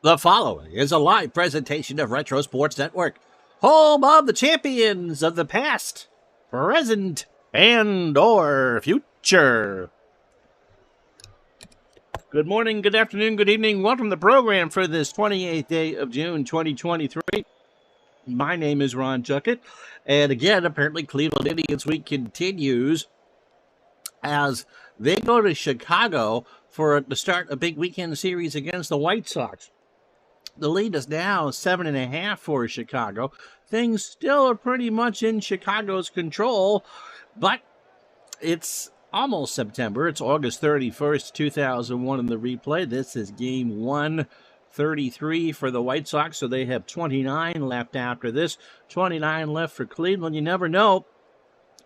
The following is a live presentation of Retro Sports Network, home of the champions of the past, present, and or future. Good morning, good afternoon, good evening. Welcome to the program for this 28th day of June, 2023. My name is Ron Chuckett, and again, apparently Cleveland Indians week continues as they go to Chicago to start a big weekend series against the White Sox. The lead is now 7.5 for Chicago. Things still are pretty much in Chicago's control, but it's almost September. It's August 31st, 2001 in the replay. This is game 133 for the White Sox, so they have 29 left after this. 29 left for Cleveland. You never know.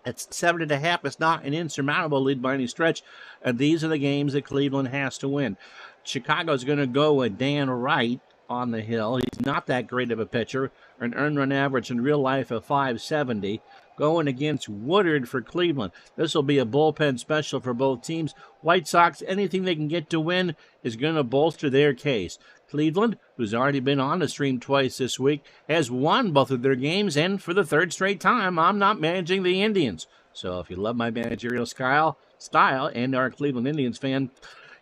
It's 7.5. It's not an insurmountable lead by any stretch, and these are the games that Cleveland has to win. Chicago's going to go with Dan Wright on the hill. He's not that great of a pitcher. An earned run average in real life of 570. Going against Woodard for Cleveland. This will be a bullpen special for both teams. White Sox, anything they can get to win is going to bolster their case. Cleveland, who's already been on the stream twice this week, has won both of their games, and for the third straight time, I'm not managing the Indians. So if you love my managerial style and are a Cleveland Indians fan,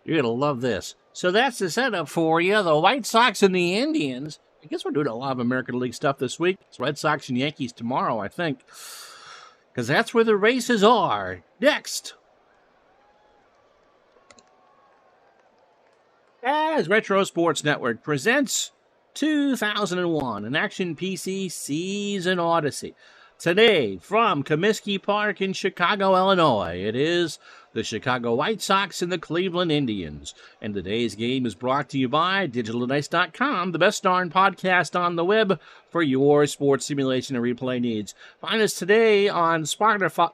you're going to love this. So that's the setup for you. The White Sox and the Indians. I guess we're doing a lot of American League stuff this week. It's Red Sox and Yankees tomorrow, I think, because that's where the races are. Next, as Retro Sports Network presents 2001, an Action PC Season Odyssey. Today, from Comiskey Park in Chicago, Illinois, it is the Chicago White Sox and the Cleveland Indians. And today's game is brought to you by DigitalDice.com, the best darn podcast on the web for your sports simulation and replay needs. Find us today on Spotify,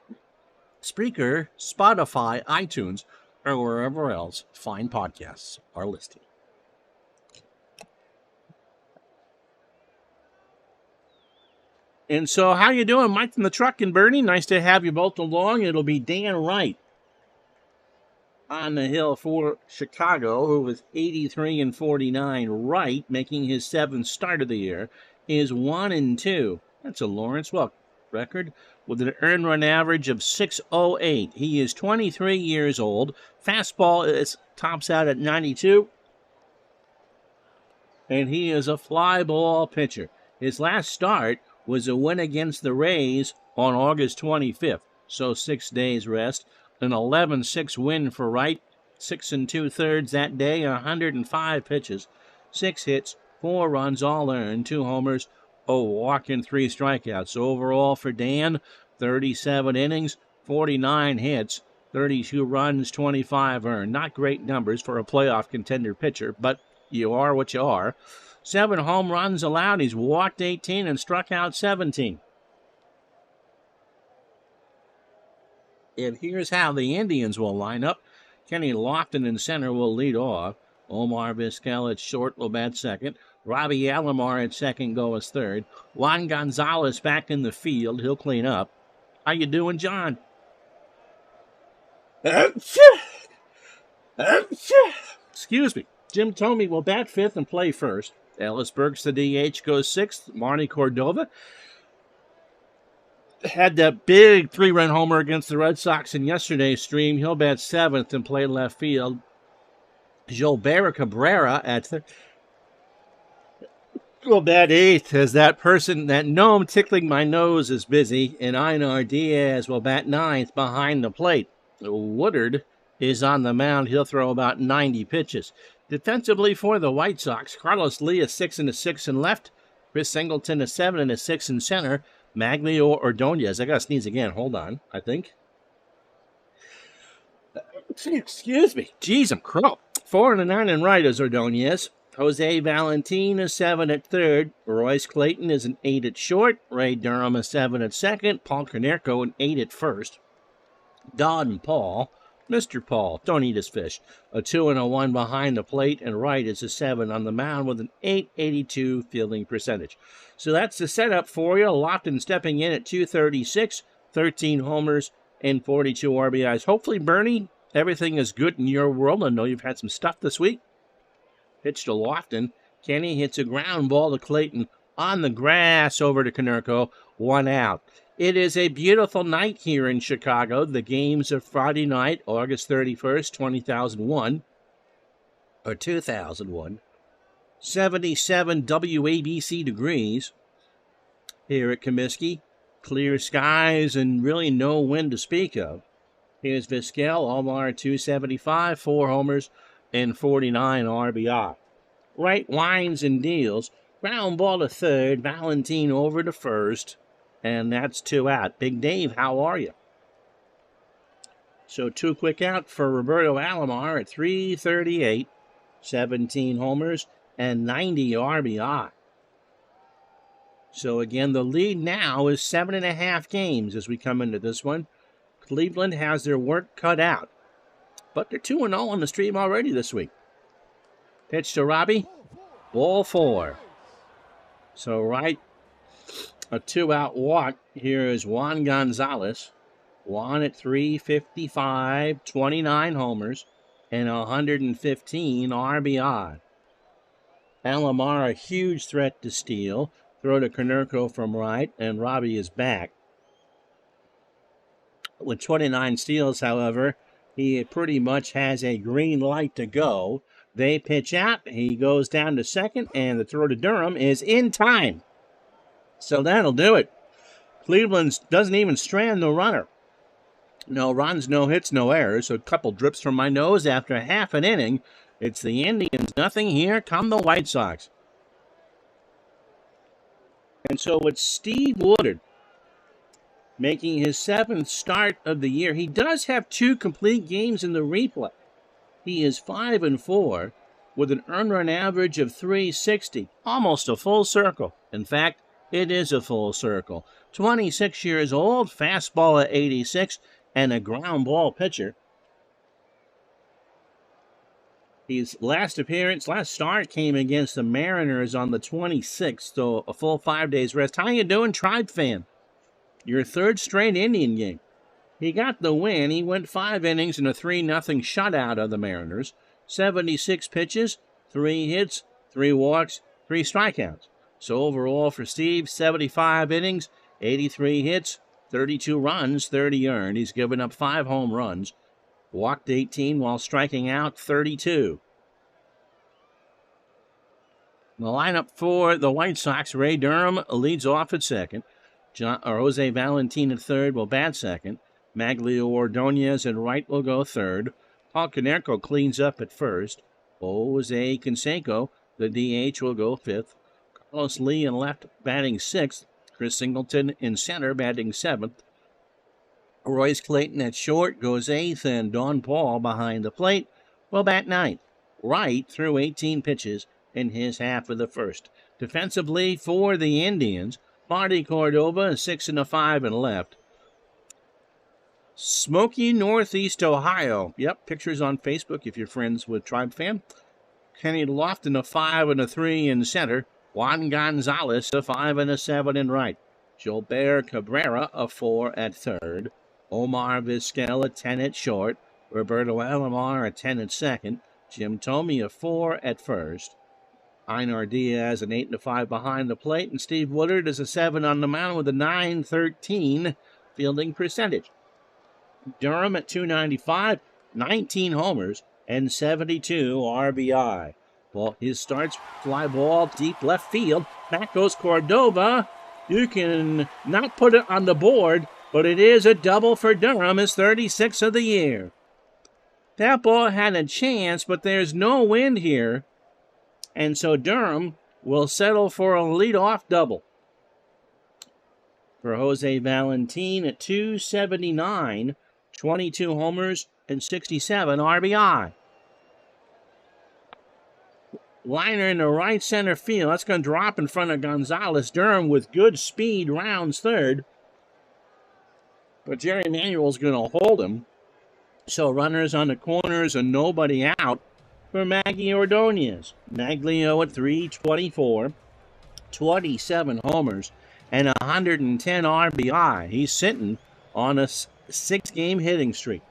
Spreaker, Spotify, iTunes, or wherever else fine podcasts are listed. And so, how you doing, Mike from the truck and Bernie? Nice to have you both along. It'll be Dan Wright on the hill for Chicago, who was 83-49. Wright, making his 7th start of the year, is 1-2. That's a Lawrence Welk record with an earned run average of 608. He is 23 years old. Fastball tops out at 92. And he is a fly ball pitcher. His last start was a win against the Rays on August 25th, so 6 days rest. An 11-6 win for Wright, 6 2/3 that day, 105 pitches, 6 hits, 4 runs, all earned, 2 homers, a walk and 3 strikeouts. So overall for Dan, 37 innings, 49 hits, 32 runs, 25 earned. Not great numbers for a playoff contender pitcher, but you are what you are. 7 home runs allowed. He's walked 18 and struck out 17. And here's how the Indians will line up. Kenny Lofton in center will lead off. Omar Vizquel at short will bat second. Robbie Alomar at second go as third. Juan Gonzalez back in the field. He'll clean up. How you doing, John? Excuse me. Jim Thome will bat fifth and play first. Ellis Burks, the DH, goes sixth. Marnie Cordova had that big 3-run homer against the Red Sox in yesterday's stream. He'll bat seventh and play left field. Gilberto Cabrera will bat eighth as that gnome tickling my nose is busy. And Einar Diaz will bat ninth behind the plate. Woodard is on the mound. He'll throw about 90 pitches. Defensively for the White Sox, Carlos Lee is 6-6 in left. Chris Singleton is 7-6 in center. Maglio Ordonez. I gotta sneeze again. Hold on. I think. Excuse me. Jeez, I'm crow. 4-9 in right is Ordonez. Jose Valentin is 7 at third. Royce Clayton is an 8 at short. Ray Durham is 7 at second. Paul Konerko an 8 at first. Don Paul Mr. Paul, don't eat his fish. A 2 and a 1 behind the plate, and Wright is a 7 on the mound with an .882 fielding percentage. So that's the setup for you. Lofton stepping in at 236, 13 homers, and 42 RBIs. Hopefully, Bernie, everything is good in your world. I know you've had some stuff this week. Pitch to Lofton. Kenny hits a ground ball to Clayton on the grass over to Konerko, 1 out. It is a beautiful night here in Chicago. The games are Friday night, August 31st, 2001. 77 WABC degrees here at Comiskey. Clear skies and really no wind to speak of. Here's Vizquel, Omar 275, 4 homers, and 49 RBI. Wright winds and deals. Ground ball to third, Valentin over to first, and that's 2 out. Big Dave, how are you? So 2 quick out for Roberto Alomar at 338, 17 homers, and 90 RBI. So again, the lead now is 7.5 games as we come into this one. Cleveland has their work cut out, but they're 2-0 on the stream already this week. Pitch to Robbie, ball 4. So right, a 2-out walk. Here is Juan Gonzalez. Juan at 355, 29 homers, and 115 RBI. Alomar, a huge threat to steal. Throw to Konerko from right, and Robbie is back. With 29 steals, however, he pretty much has a green light to go. They pitch out. He goes down to second, and the throw to Durham is in time. So that'll do it. Cleveland doesn't even strand the runner. No runs, no hits, no errors. So a couple drips from my nose after half an inning. It's the Indians, nothing. Here come the White Sox. And so it's Steve Woodard making his 7th start of the year. He does have 2 complete games in the replay. He is 5-4 with an earned run average of 360, almost a full circle. In fact, it is a full circle. 26 years old, fastball at 86, and a ground ball pitcher. His last start came against the Mariners on the 26th, so a full 5 days rest. How you doing, Tribe fan? Your 3rd straight Indian game. He got the win. He went 5 innings and a 3-0 shutout of the Mariners. 76 pitches, 3 hits, 3 walks, 3 strikeouts. So overall for Steve, 75 innings, 83 hits, 32 runs, 30 earned. He's given up 5 home runs. Walked 18 while striking out 32. The lineup for the White Sox, Ray Durham leads off at second. Jose Valentin at third will bat second. Maglio Ordonez at right will go third. Paul Konerko cleans up at first. Jose Canseco, the DH, will go fifth. Carlos Lee in left batting sixth. Chris Singleton in center batting seventh. Royce Clayton at short goes eighth, and Don Paul behind the plate will bat ninth. Wright threw 18 pitches in his half of the first. Defensively for the Indians, Marty Cordova, 6 and a 5 and left. Smoky Northeast Ohio. Yep, pictures on Facebook if you're friends with Tribe Fan. Kenny Lofton, a 5 and a 3 in center. Juan Gonzalez, a 5 and a 7 in right. Gilbert Cabrera, a 4 at third. Omar Vizquel, a 10 at short. Roberto Alomar, a 10 at second. Jim Thome, a 4 at first. Einar Diaz, an 8 and a 5 behind the plate. And Steve Woodard is a 7 on the mound with a .913 fielding percentage. Durham at 295, 19 homers, and 72 RBI. Well, his starts, fly ball, deep left field. Back goes Cordova. You can not put it on the board, but it is a double for Durham, his 36th of the year. That ball had a chance, but there's no wind here. And so Durham will settle for a leadoff double. For Jose Valentin at 279, 22 homers and 67 RBI. Liner in the right center field. That's going to drop in front of Gonzalez. Durham with good speed rounds third. But Jerry Manuel's going to hold him. So runners on the corners and nobody out for Maggie Ordonez. Maglio at 324, 27 homers, and 110 RBI. He's sitting on a 6-game hitting streak.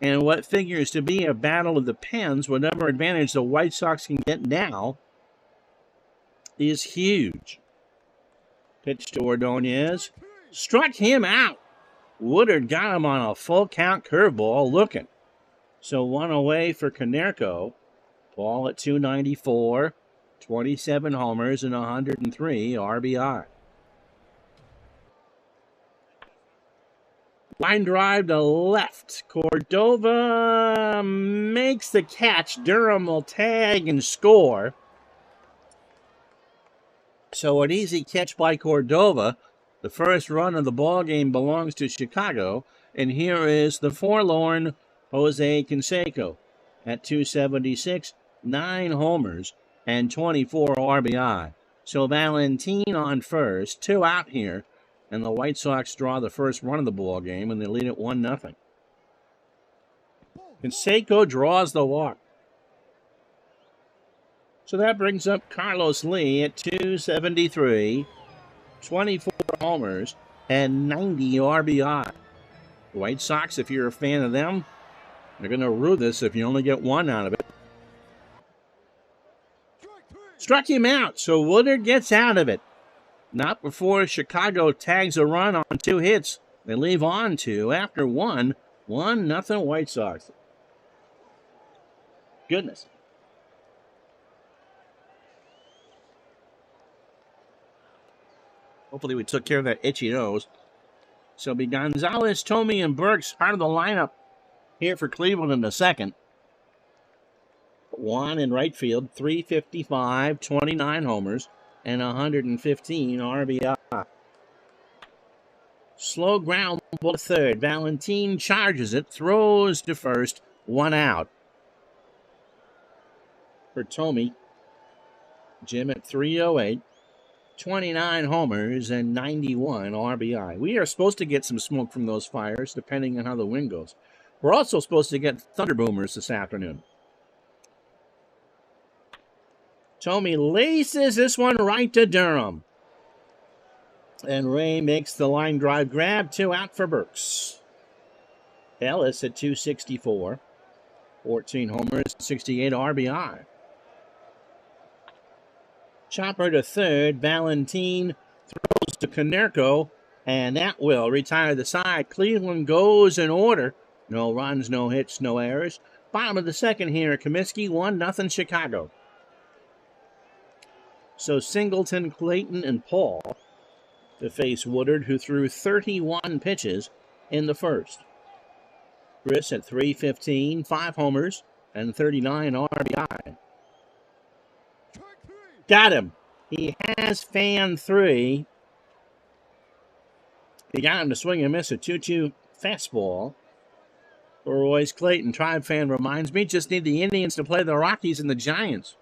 And what figures to be a battle of the pens, whatever advantage the White Sox can get now, is huge. Pitch to Ordonez. Struck him out. Woodard got him on a full count curveball looking. So one away for Konerko. Ball at 294, 27 homers and 103 RBI. Line drive to left. Cordova makes the catch. Durham will tag and score. So an easy catch by Cordova. The first run of the ball game belongs to Chicago. And here is the forlorn Jose Canseco at 276, 9 homers and 24 RBI. So Valentin on first, 2 out here. And the White Sox draw the first run of the ball game, and they lead it 1-0. Canseco draws the walk. So that brings up Carlos Lee at 273, 24 homers, and 90 RBI. The White Sox, if you're a fan of them, they're going to rue this if you only get 1 out of it. Struck him out, so Woodard gets out of it. Not before Chicago tags a run on 2 hits. They leave on 2 after 1. 1-0 White Sox. Goodness. Hopefully we took care of that itchy nose. So it'll be Gonzalez, Tomey, and Burks part of the lineup here for Cleveland in the second. Juan in right field, 355, 29 homers, and 115 RBI. Slow ground ball to third. Valentin charges it, throws to first, 1 out. For Tomey, Jim at 308, 29 homers and 91 RBI. We are supposed to get some smoke from those fires, depending on how the wind goes. We're also supposed to get thunder boomers this afternoon. Tomey laces this one right to Durham. And Ray makes the line drive grab, 2 out for Burks. Ellis at 264, 14 homers, 68 RBI. Chopper to third. Valentin throws to Konerko, and that will retire the side. Cleveland goes in order. No runs, no hits, no errors. Bottom of the second here, Comiskey, 1-0 Chicago. So Singleton, Clayton, and Paul to face Woodard, who threw 31 pitches in the first. Chris at 315, 5 homers, and 39 RBI. Got him. He has fan 3. He got him to swing and miss a 2-2 fastball. For Royce Clayton, Tribe fan reminds me, just need the Indians to play the Rockies and the Giants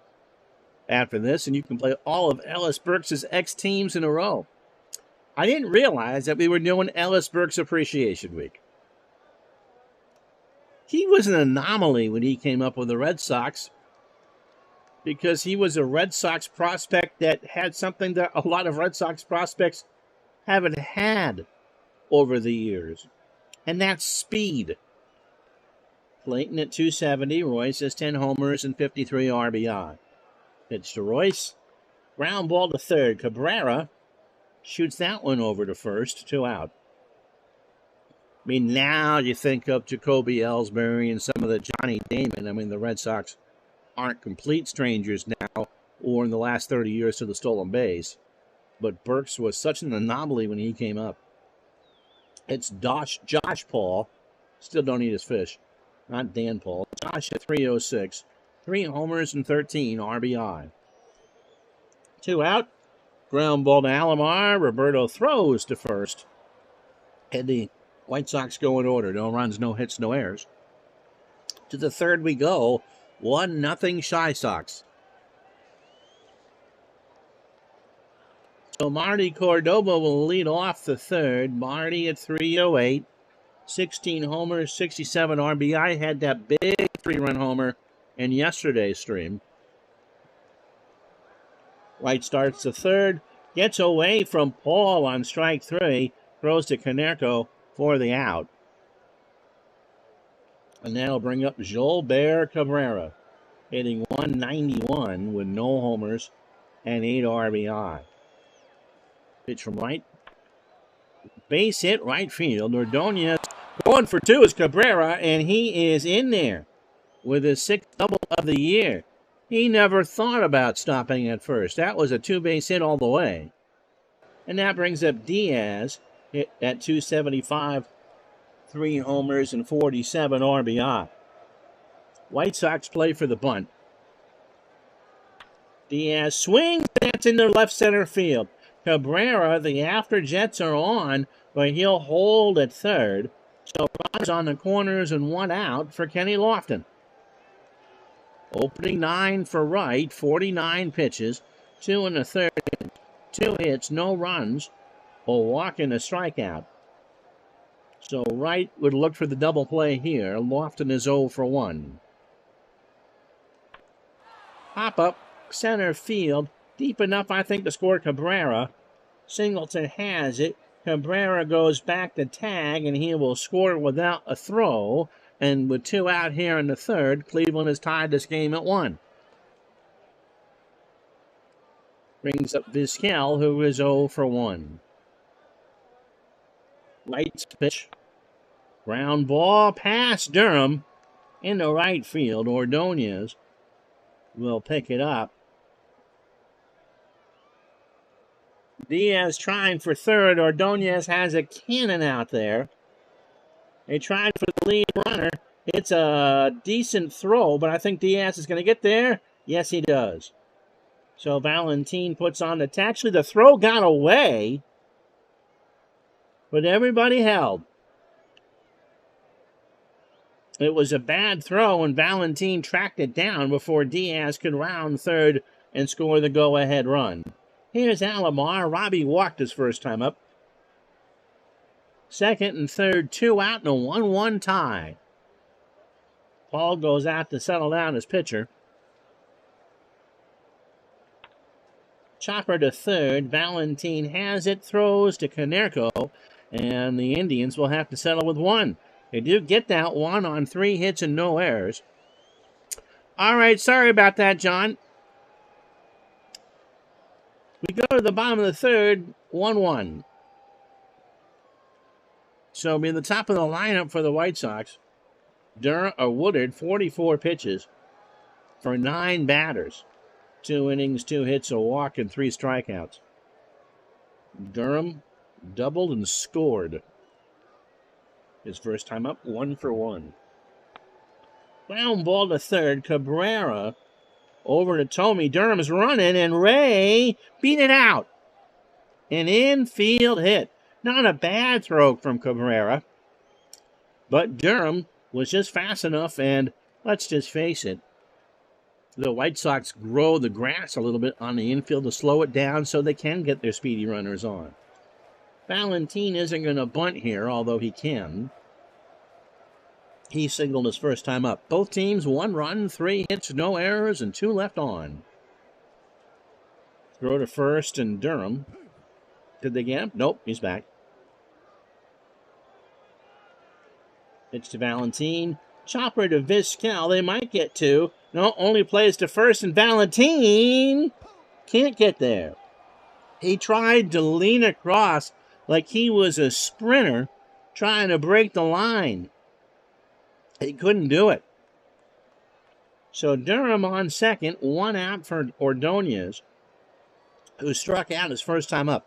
after this, and you can play all of Ellis Burks' ex-teams in a row. I didn't realize that we were doing Ellis Burks Appreciation Week. He was an anomaly when he came up with the Red Sox, because he was a Red Sox prospect that had something that a lot of Red Sox prospects haven't had over the years, and that's speed. Clayton at 270, Royce has 10 homers and 53 RBI. Pitch to Royce. Ground ball to third. Cabrera shoots that one over to first. 2 out. I mean, now you think of Jacoby Ellsbury and some of the Johnny Damon. I mean, the Red Sox aren't complete strangers now or in the last 30 years to the stolen base. But Burks was such an anomaly when he came up. It's Josh Paul. Still don't eat his fish. Not Dan Paul. Josh at 306. 3 homers and 13 RBI. 2 out. Ground ball to Alomar. Roberto throws to first. And the White Sox go in order. No runs, no hits, no errors. To the third we go. 1-0 Chi Sox. So Marty Cordova will lead off the third. Marty at 308. 16 homers, 67 RBI. Had that big 3-run homer in yesterday's stream. White starts the third, gets away from Paul on strike 3, throws to Konerko for the out. And that'll bring up Gilbert Cabrera, hitting 191 with no homers and 8 RBI. Pitch from right. Base hit right field. Ordonez going for two is Cabrera, and he is in there with his 6th double of the year. He never thought about stopping at first. That was a 2-base hit all the way. And that brings up Diaz hit at 275, 3 homers and 47 RBI. White Sox play for the bunt. Diaz swings, that's in the left center field. Cabrera, the after Jets are on, but he'll hold at third. So runners on the corners and 1 out for Kenny Lofton. Opening 9 for Wright, 49 pitches, 2 in the third, 2 hits, no runs, a walk and a strikeout. So Wright would look for the double play here. Lofton is 0 for 1. Pop up, center field, deep enough, I think, to score Cabrera. Singleton has it. Cabrera goes back to tag, and he will score without a throw. And with 2 out here in the third, Cleveland has tied this game at 1. Brings up Vizquel, who is 0 for 1. Wright's pitch. Ground ball past Durham into right field. Ordonez will pick it up. Diaz trying for third. Ordonez has a cannon out there. They tried for the lead runner. It's a decent throw, but I think Diaz is going to get there. Yes, he does. So Valentin puts on the... Actually, the throw got away, but everybody held. It was a bad throw, and Valentin tracked it down before Diaz could round third and score the go-ahead run. Here's Alomar. Robbie walked his first time up. Second and third, 2 out, and a 1-1 tie. Paul goes out to settle down as pitcher. Chopper to third. Valentin has it, throws to Konerko, and the Indians will have to settle with 1. They do get that 1 on 3 hits and no errors. All right, sorry about that, John. We go to the bottom of the third, 1-1. So it'll be the top of the lineup for the White Sox. Woodard, 44 pitches for 9 batters. 2 innings, 2 hits, a walk, and 3 strikeouts. Durham doubled and scored. His first time up, 1 for 1. Ground ball to third. Cabrera over to Tomey. Durham's running, and Ray beat it out. An infield hit. Not a bad throw from Cabrera, but Durham was just fast enough, and let's just face it, the White Sox grow the grass a little bit on the infield to slow it down so they can get their speedy runners on. Valentin isn't going to bunt here, although he can. He singled his first time up. Both teams, 1 run, 3 hits, no errors, and 2 left on. Throw to first, and Durham. Did they get him? Nope, he's back. Pitch to Valentin. Chopper to Vizquel. They might get 2. No, only plays to first, and Valentin can't get there. He tried to lean across like he was a sprinter trying to break the line. He couldn't do it. So Durham on second, 1 out for Ordonez, who struck out his first time up.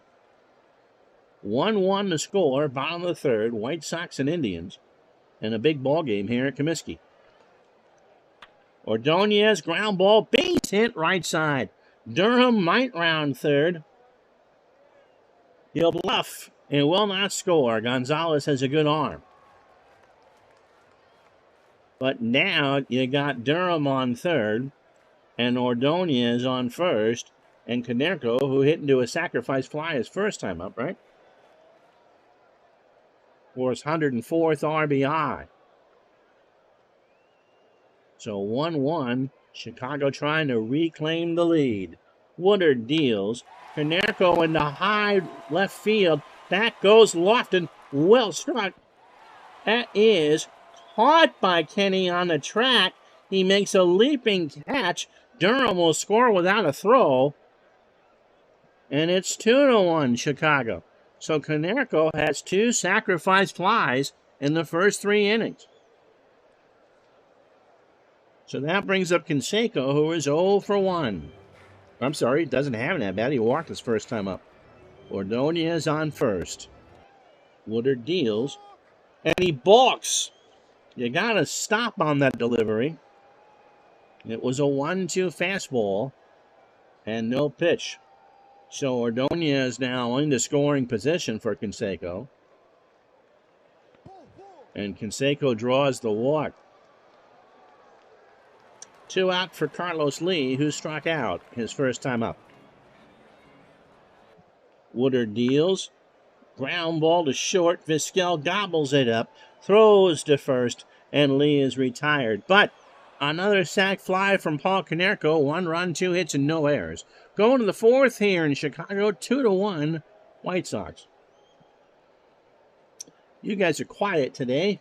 1-1 to score, bottom of the third, White Sox and Indians, and a big ball game here at Comiskey. Ordonez, ground ball, base hit right side. Durham might round third. He'll bluff and will not score. Gonzalez has a good arm. But now you got Durham on third, and Ordonez on first, and Konerko, who hit into a sacrifice fly his first time up, right? For his 104th RBI. So 1-1, Chicago trying to reclaim the lead. Woodard deals. Konerko in the high left field. Back goes Lofton. Well struck. That is caught by Kenny on the track. He makes a leaping catch. Durham will score without a throw. And it's 2-1 Chicago. So Konerko has 2 sacrifice flies in the first 3 innings. So that brings up Canseco, who is 0 for 1. I'm sorry, doesn't have it that bad. He walked his first time up. Ordonez on first. Woodard deals. And he balks. You got to stop on that delivery. It was a 1-2 fastball. And no pitch. So Ordonez now in the scoring position for Canseco. And Canseco draws the walk. 2 out for Carlos Lee, who struck out his first time up. Woodard deals. Ground ball to short. Vizquel gobbles it up. Throws to first. And Lee is retired. But another sac fly from Paul Konerko. 1 run, 2 hits, and no errors. Going to the 4th here in Chicago. 2-1 White Sox. You guys are quiet today.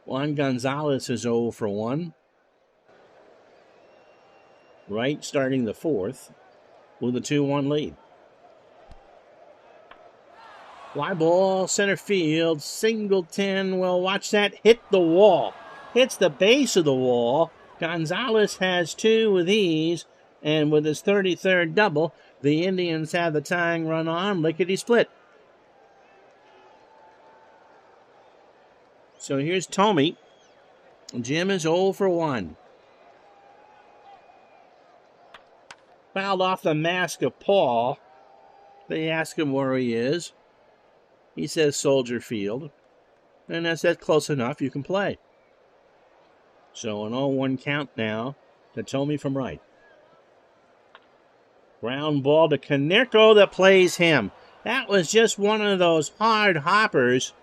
Juan Gonzalez is 0 for 1. Wright starting the 4th with a 2-1 lead. Fly ball, center field. Singleton will watch that hit the wall. Hits the base of the wall. Gonzalez has 2 with ease. And with his 33rd double, the Indians have the tying run on. Lickety-split. So here's Tomey. Jim is 0 for 1. Fouled off the mask of Paul. They ask him where he is. He says Soldier Field. And that's close enough. You can play. So an 0-1 count now to Tomey from right. Ground ball to Konerko that plays him. That was just one of those hard hoppers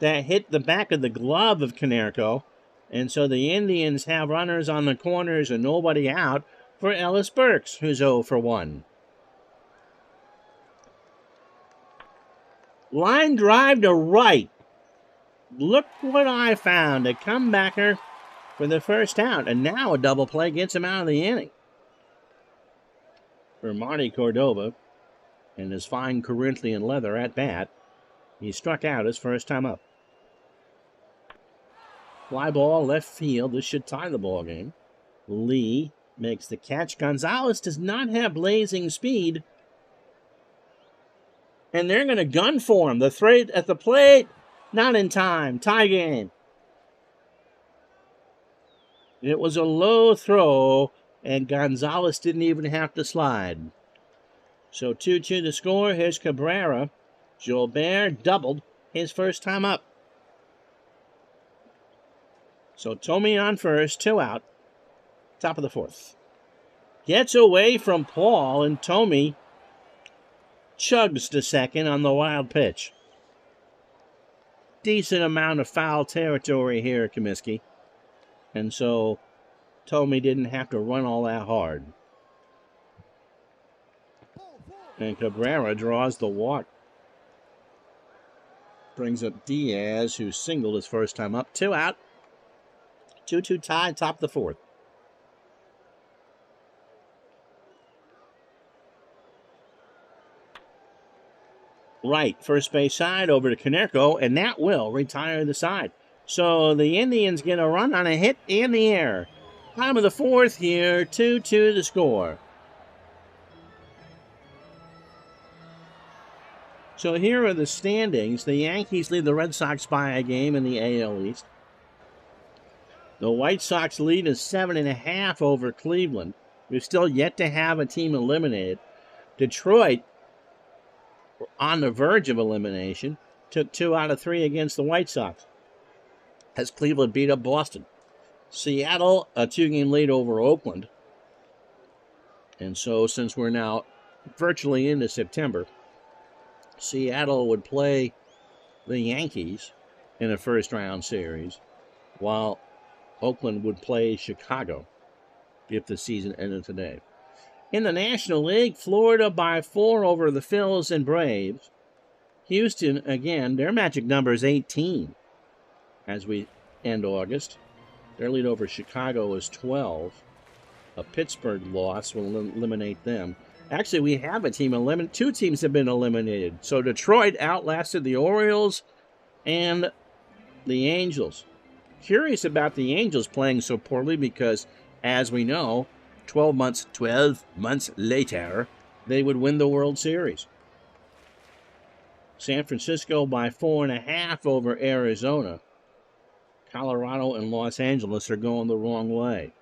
that hit the back of the glove of Konerko. And so the Indians have runners on the corners and nobody out for Ellis Burks, who's 0 for 1. Line drive to right. Look what I found. A comebacker for the first out. And now a double play gets him out of the inning. For Marty Cordova and his fine Corinthian leather at bat, he struck out his first time up. Fly ball left field. This should tie the ball game. Lee makes the catch. Gonzalez does not have blazing speed. And they're going to gun for him. The throw at the plate, not in time. Tie game. It was a low throw, and Gonzalez didn't even have to slide. So 2-2 the score. Here's Cabrera. Gilbert doubled his first time up. So Tomey on first, 2 out. Top of the 4th. Gets away from Paul, and Tomey chugs to second on the wild pitch. Decent amount of foul territory here, Comiskey. And so Tomey didn't have to run all that hard. And Cabrera draws the walk. Brings up Diaz, who singled his first time up. 2 out. 2-2 tie, top of the 4th. Right, first base side over to Konerko, and that will retire the side. So the Indians get a run on a hit in the air. Bottom of the 4th here, 2-2 the score. So here are the standings. The Yankees lead the Red Sox by a game in the AL East. The White Sox lead is 7.5 over Cleveland. We've still yet to have a team eliminated. Detroit, on the verge of elimination, took 2 out of 3 against the White Sox, as Cleveland beat up Boston. Seattle, a 2-game lead over Oakland. And so, since we're now virtually into September, Seattle would play the Yankees in a first-round series, while Oakland would play Chicago if the season ended today. In the National League, Florida by 4 over the Phils and Braves. Houston, again, their magic number is 18 as we and August. Their lead over Chicago is 12. A Pittsburgh loss will eliminate them. Actually, we have a team eliminated. Two teams have been eliminated. So Detroit outlasted the Orioles and the Angels. Curious about the Angels playing so poorly because, as we know, 12 months later, they would win the World Series. San Francisco by 4.5 over Arizona. Colorado and Los Angeles are going the wrong way.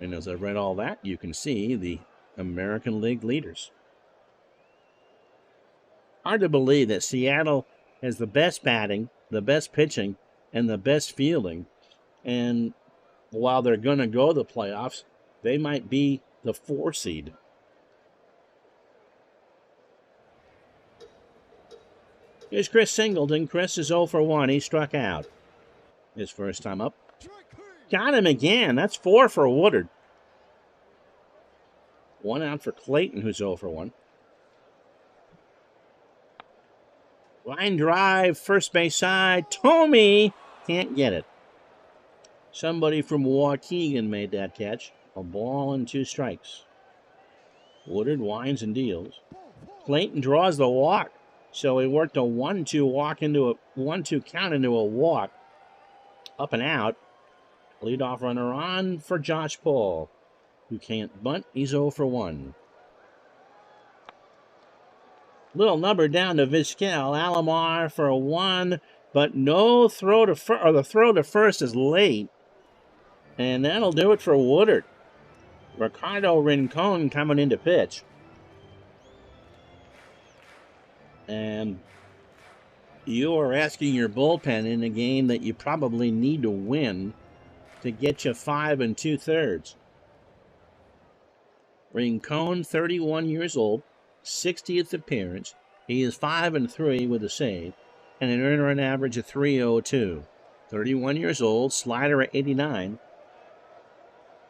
And as I read all that, you can see the American League leaders. Hard to believe that Seattle has the best batting, the best pitching, and the best fielding. And while they're going to go to the playoffs, they might be the 4 seed. Here's Chris Singleton. Chris is 0 for 1. He struck out his first time up. Got him again. That's 4 for Woodard. 1 out for Clayton, who's 0 for 1. Line drive, first base side. Tomey can't get it. Somebody from Waukegan made that catch. A ball and 2 strikes. Woodard winds and deals. Clayton draws the walk. So he worked a 1-2 walk into a 1-2 count into a walk. Up and out. Leadoff runner on for Josh Paul, who can't bunt. He's 0 for 1. Little number down to Vizquel. Alomar for a 1, but no throw to first, or the throw to first is late. And that'll do it for Woodard. Ricardo Rincon coming into pitch. And you are asking your bullpen in a game that you probably need to win to get you 5 2/3. Rincon, 31 years old, 60th appearance. He is 5-3 with a save and an earned run average of 302. 31 years old, slider at 89,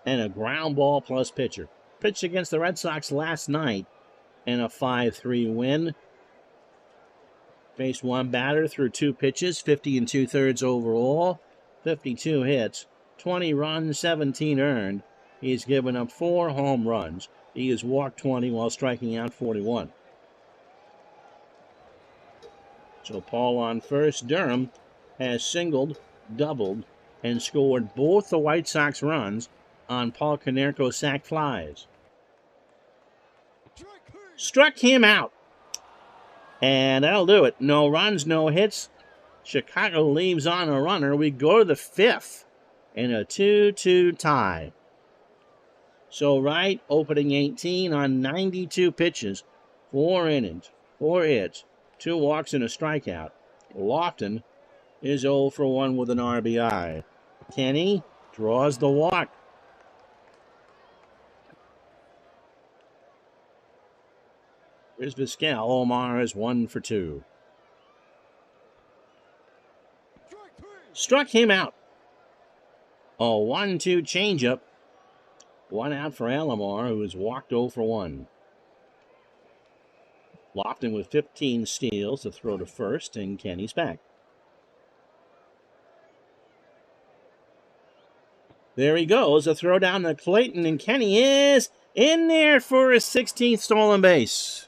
and a ground ball plus pitcher. Pitched against the Red Sox last night in a 5-3 win. Faced 1 batter through 2 pitches, 50 2/3 overall, 52 hits, 20 runs, 17 earned. He's given up 4 home runs. He has walked 20 while striking out 41. So Paul on first. Durham has singled, doubled, and scored both the White Sox runs on Paul Konerko's sac flies. Struck him out. And that'll do it. No runs, no hits. Chicago leaves on a runner. We go to the 5th in a 2-2 tie. So Wright opening 18 on 92 pitches, 4 innings, 4 hits, 2 walks and a strikeout. Lofton is 0 for 1 with an RBI. Kenny draws the walk. Here's Vizquel. Omar is 1 for 2. Struck him out. A 1-2 changeup. 1 out for Alomar, who has walked 0 for 1. Lofton with 15 steals to throw to first, and Kenny's back. There he goes. A throw down to Clayton, and Kenny is in there for his 16th stolen base.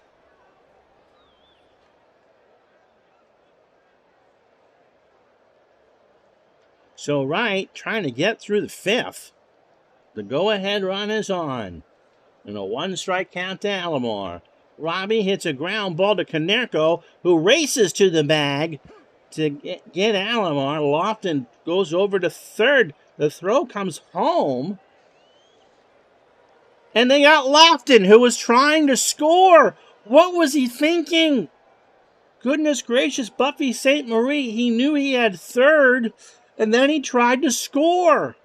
So Wright trying to get through the 5th. The go-ahead run is on. And a 1-strike count to Alomar. Robbie hits a ground ball to Konerko, who races to the bag to get Alomar. Lofton goes over to third. The throw comes home. And they got Lofton, who was trying to score. What was he thinking? Goodness gracious, Buffy St. Marie. He knew he had third. And then he tried to score.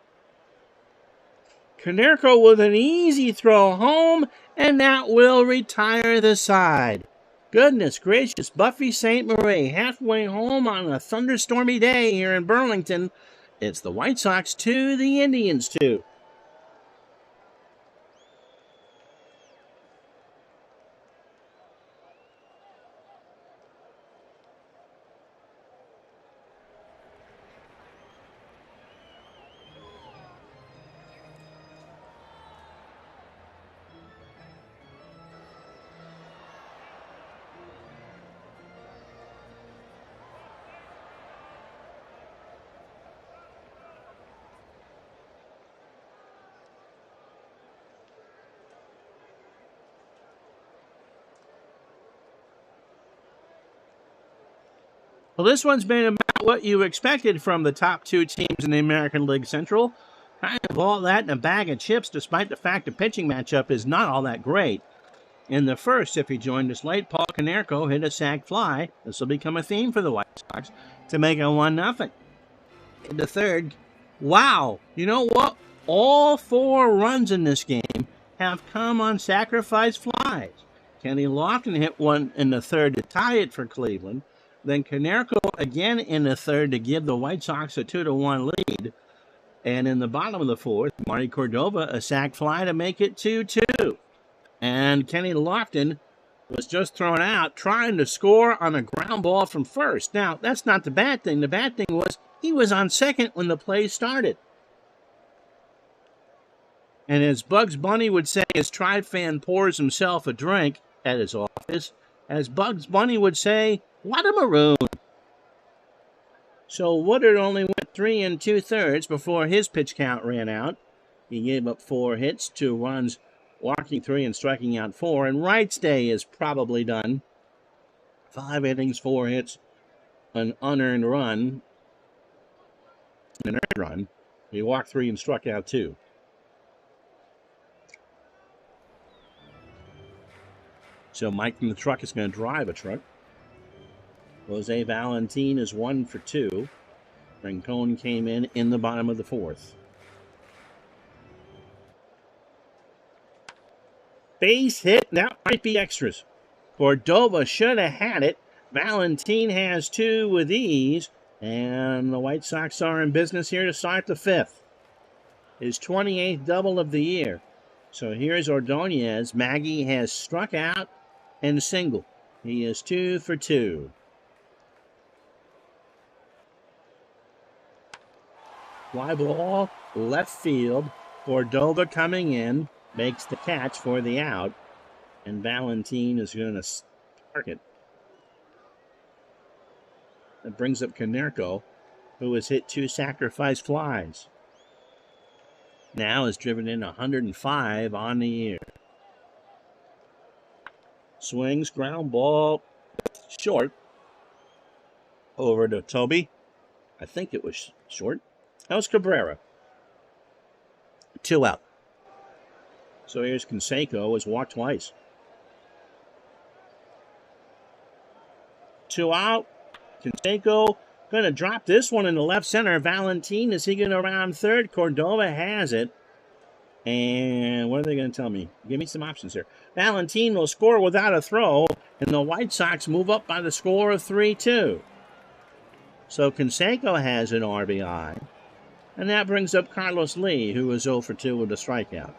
Konerko with an easy throw home, and that will retire the side. Goodness gracious, Buffy St. Marie halfway home on a thunderstormy day here in Burlington. It's the White Sox 2, the Indians 2. Well, this one's been about what you expected from the top two teams in the American League Central. Kind of all that in a bag of chips, despite the fact the pitching matchup is not all that great. In the first, if he joined us late, Paul Konerko hit a sac fly. This will become a theme for the White Sox to make it 1-0. In the third, wow, you know what? All 4 runs in this game have come on sacrifice flies. Kenny Lofton hit one in the third to tie it for Cleveland. Then Konerko again in the third to give the White Sox a 2-1 lead. And in the bottom of the fourth, Marty Cordova a sac fly to make it 2-2. And Kenny Lofton was just thrown out trying to score on a ground ball from first. Now, that's not the bad thing. The bad thing was he was on second when the play started. And as Bugs Bunny would say, as Tribe fan pours himself a drink at his office, as Bugs Bunny would say, what a maroon. So Woodard only went 3 2/3 before his pitch count ran out. He gave up 4 hits, 2 runs, walking 3 and striking out 4. And Wright's day is probably done. 5 innings, 4 hits, an unearned run, an earned run. He walked 3 and struck out 2. So Mike from the truck is going to drive a truck. Jose Valentin is 1 for 2. Rincon came in the bottom of the fourth. Base hit, that might be extras. Cordova should have had it. Valentin has 2 with ease. And the White Sox are in business here to start the 5th. His 28th double of the year. So here's Ordonez. Maggie has struck out and single. He is 2 for 2. Fly ball, left field. Cordova coming in, makes the catch for the out. And Valentin is going to spark it. That brings up Konerko, who has hit 2 sacrifice flies. Now has driven in 105 on the year. Swings, ground ball, short. Over to Toby. I think it was short. That was Cabrera. 2 out. So here's Canseco, has walked twice. 2 out. Canseco going to drop this one in the left center. Valentin, is he going to round third? Cordova has it. And what are they going to tell me? Give me some options here. Valentin will score without a throw, and the White Sox move up by the score of 3-2. So Canseco has an RBI. And that brings up Carlos Lee, who is 0 for 2 with a strikeout.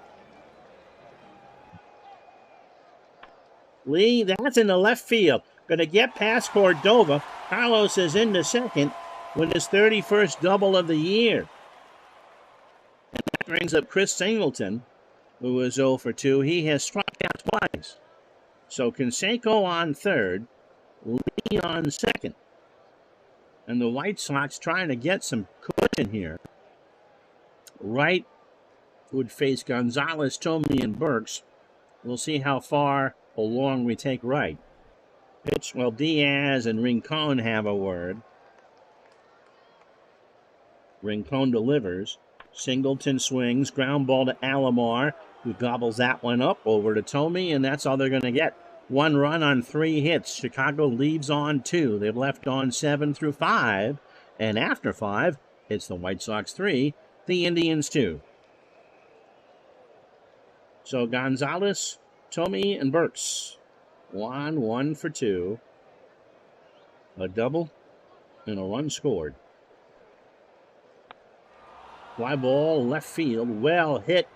Lee, that's in the left field. Going to get past Cordova. Carlos is into second with his 31st double of the year. And that brings up Chris Singleton, who is 0 for 2. He has struck out twice. So Canseco on third, Lee on second. And the White Sox trying to get some cushion here. Wright would face Gonzalez, Tomey, and Burks. We'll see how far along we take Wright. Pitch, well, Diaz and Rincon have a word. Rincon delivers. Singleton swings. Ground ball to Alomar, who gobbles that one up over to Tomey, and that's all they're going to get. 1 run on 3 hits. Chicago leaves on 2. They've left on 7 through 5. And after 5, it's the White Sox 3, the Indians 2. So Gonzalez, Tomey, and Burks. 1 for 2. A double and a run scored. Fly ball, left field, well hit.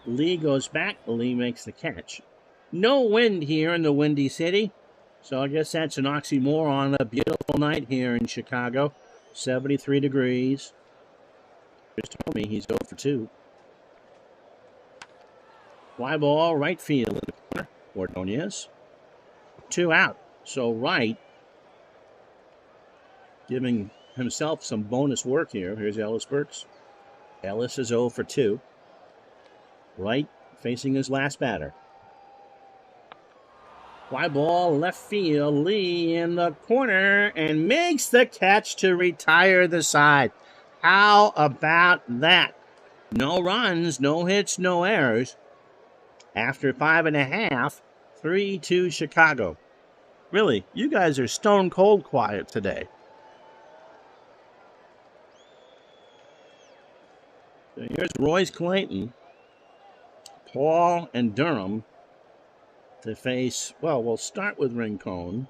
Lee goes back. Lee makes the catch. No wind here in the Windy City. So I guess that's an oxymoron. A beautiful night here in Chicago. 73 degrees. Just told me he's 0 for 2. Fly ball, right field in the corner. Ordonez. 2 out. So Wright giving himself some bonus work here. Here's Ellis Burks. Ellis is 0 for 2. Wright facing his last batter. Fly ball left field. Lee in the corner and makes the catch to retire the side. How about that? No runs, no hits, no errors. After 5.5, 3-2 Chicago. Really, you guys are stone cold quiet today. So here's Royce Clayton, Paul, and Durham to face, well, we'll start with Rincon,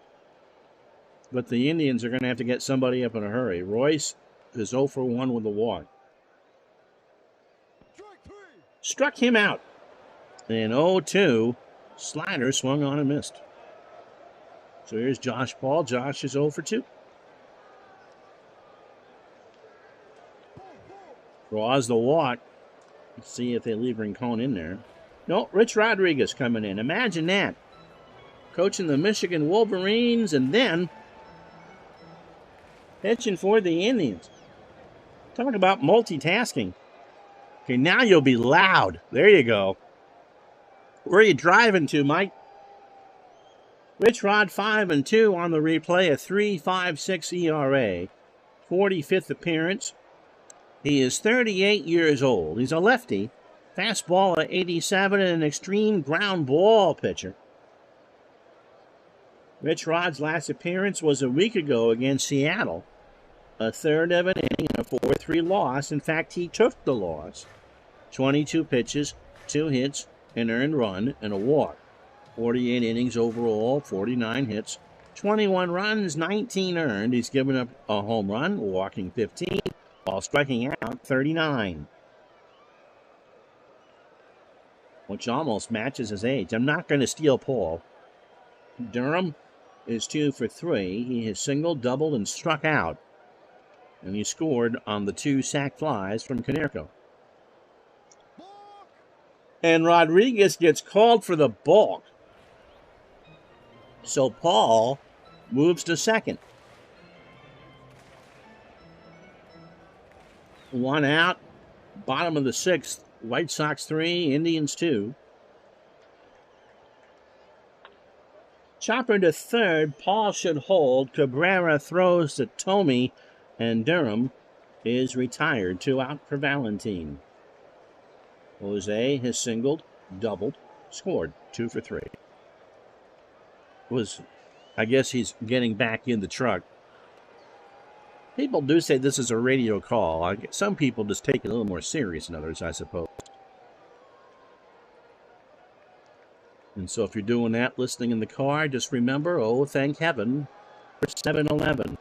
but the Indians are going to have to get somebody up in a hurry. Royce is 0 for 1 with a walk. Struck him out. And 0-2, slider swung on and missed. So here's Josh Paul. Josh is 0 for 2. Draws the walk. Let's see if they leave Rincon in there. No, Rich Rodriguez coming in. Imagine that. Coaching the Michigan Wolverines and then pitching for the Indians. Talk about multitasking. Okay, now you'll be loud. There you go. Where are you driving to, Mike? Rich Rod 5-2 on the replay, a 3.56 ERA, 45th appearance. He is 38 years old. He's a lefty, fastball at 87, and an extreme ground ball pitcher. Rich Rod's last appearance was a week ago against Seattle. A third of an inning and a 4-3 loss. In fact, he took the loss. 22 pitches, 2 hits, an earned run, and a walk. 48 innings overall, 49 hits, 21 runs, 19 earned. He's given up a home run, walking 15, while striking out 39. Which almost matches his age. I'm not going to steal Paul. Durham is 2 for 3. He has singled, doubled, and struck out. And he scored on the 2 sac flies from Konerko. And Rodriguez gets called for the balk. So Paul moves to second. 1 out, bottom of the 6th. White Sox 3, Indians 2. Chopper to third. Paul should hold. Cabrera throws to Tomey, and Durham is retired. 2 out for Valentin. Jose has singled, doubled, scored. 2 for 3. I guess he's getting back in the truck. People do say this is a radio call. Some people just take it a little more serious than others, I suppose. And so if you're doing that, listening in the car, just remember, oh, thank heaven for 7-Eleven.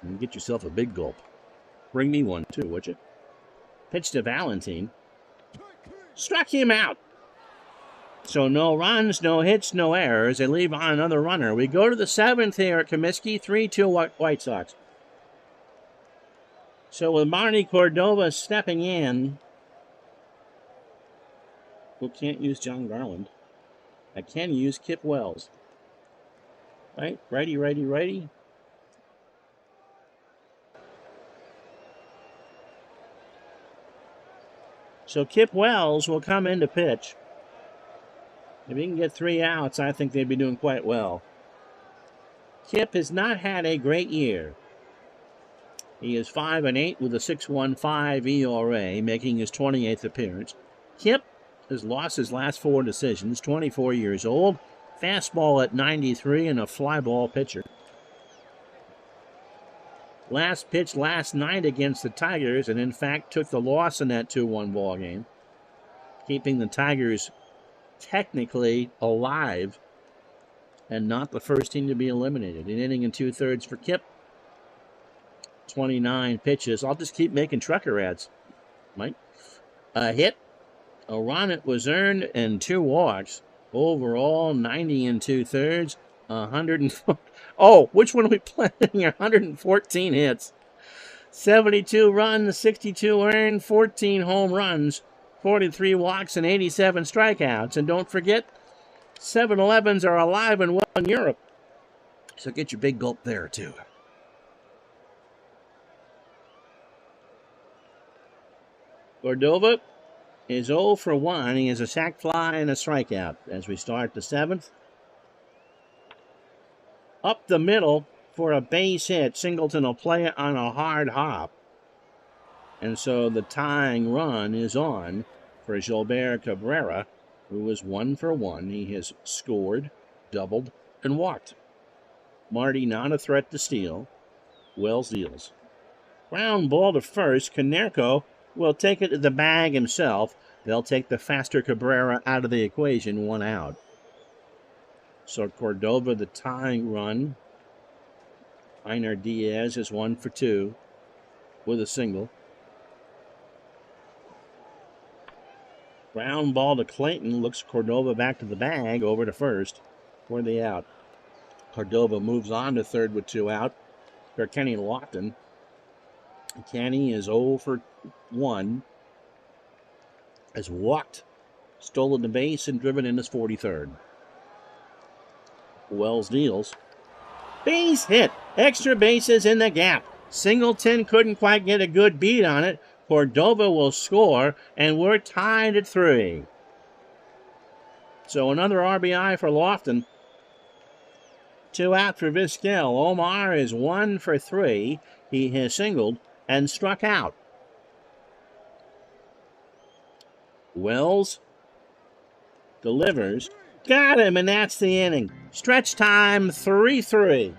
And get yourself a big gulp. Bring me one, too, would you? Pitch to Valentin. Struck him out. So no runs, no hits, no errors. They leave on another runner. We go to the 7th here at Comiskey, 3-2 White Sox. So with Marty Cordova stepping in, who can't use John Garland, I can use Kip Wells. Right? Righty, righty, righty. So Kip Wells will come in to pitch. If he can get 3 outs, I think they'd be doing quite well. Kip has not had a great year. He is 5-8 with a 6.15 ERA, making his 28th appearance. Kip has lost his last 4 decisions, 24 years old, fastball at 93, and a fly ball pitcher. Last pitch last night against the Tigers, and in fact took the loss in that 2-1 ball game, keeping the Tigers technically alive and not the first team to be eliminated. An inning and 2/3 for Kip. 29 pitches. I'll just keep making trucker ads, Mike. A hit, a run it was earned, and 2 walks. Overall, 90 and 2/3. 100. Oh, which one are we playing? 114 hits. 72 runs, 62 earned, 14 home runs, 43 walks, and 87 strikeouts. And don't forget, 7-Elevens are alive and well in Europe. So get your big gulp there, too. Cordova is 0 for 1. He has a sac fly and a strikeout as we start the 7th. up the middle for a base hit. Singleton will play it on a hard hop. And so the tying run is on for Gilbert Cabrera, who is 1 for 1. He has scored, doubled, and walked. Marty not a threat to steal. Wells deals. Ground ball to first. Konerko will take it to the bag himself. They'll take the faster Cabrera out of the equation, 1 out. So Cordova, the tying run. Einar Diaz is 1 for 2 with a single. Ground ball to Clayton. Looks Cordova back to the bag. Over to first for the out. Cordova moves on to third with 2 out for Kenny Lofton. Kenny is 0 for 1. Has walked, stolen the base, and driven in his 43rd. Wells deals. Base hit. Extra bases in the gap. Singleton couldn't quite get a good beat on it. Cordova will score, and we're tied at 3. So another RBI for Lofton. 2 out for Vizquel. Omar is 1 for 3. He has singled and struck out. Wells delivers. Got him, and that's the inning. Stretch time, 3-3.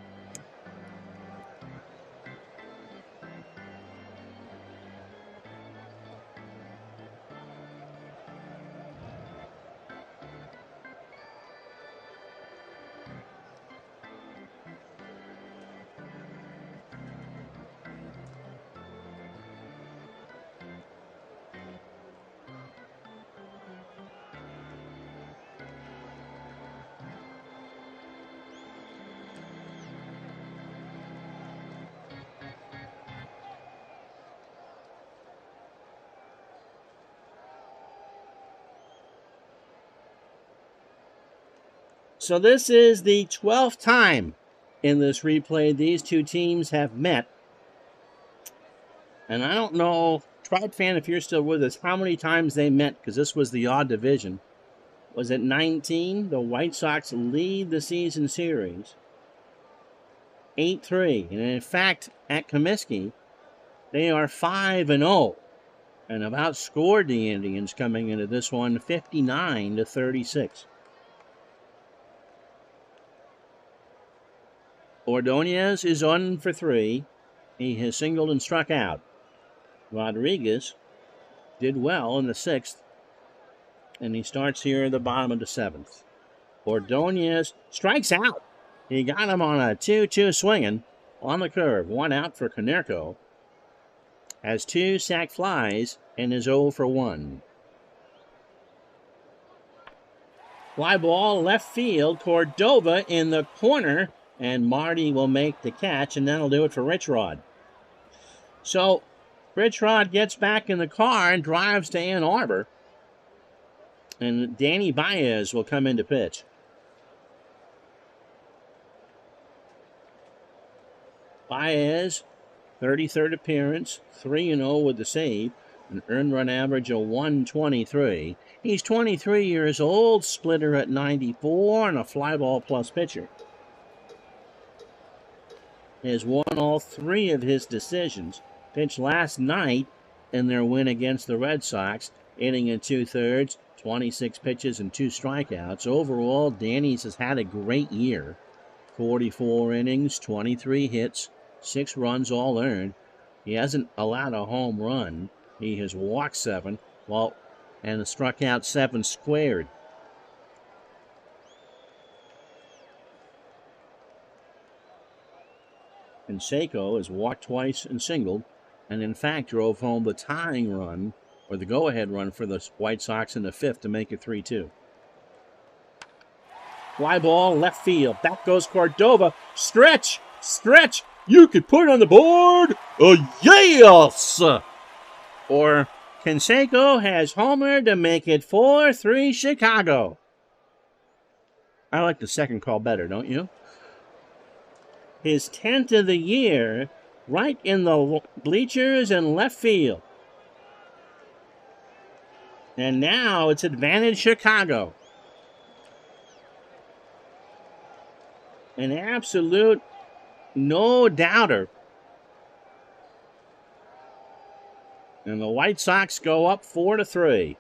So this is the 12th time in this replay these two teams have met. And I don't know, Tribe fan, if you're still with us, how many times they met, because this was the odd division. Was it 19? The White Sox lead the season series 8-3. And in fact, at Comiskey, they are 5-0 and have outscored the Indians coming into this one 59-36. Ordonez is 1 for 3. He has singled and struck out. Rodriguez did well in the 6th, and he starts here at the bottom of the 7th. Ordonez strikes out. He got him on a 2-2 swinging on the curve. 1 out for Konerko. Has 2 sac flies and is 0 for 1. Fly ball left field. Cordova in the corner, and Marty will make the catch, and that'll do it for Rich Rod. So Rich Rod gets back in the car and drives to Ann Arbor, and Danny Baez will come in to pitch. Baez, 33rd appearance, 3-0 with the save, an earned run average of 123. He's 23 years old, splitter at 94, and a fly ball plus pitcher. He has won all 3 of his decisions. Pitched last night in their win against the Red Sox, inning in 2/3, 26 pitches and 2 strikeouts. Overall, Danny's has had a great year. 44 innings, 23 hits, 6 runs all earned. He hasn't allowed a home run. He has walked 7, and struck out 7 squared. And Seiko has walked twice and singled, and in fact drove home the tying run, or the go-ahead run for the White Sox in the 5th to make it 3-2. Fly ball left field. Back goes Cordova. Stretch! Stretch! You could put it on the board! Yes! Or Canseco has homered to make it 4-3 Chicago. I like the second call better, don't you? His 10th of the year, right in the bleachers and left field. And now it's advantage Chicago. An absolute no-doubter. And the White Sox go up 4-3.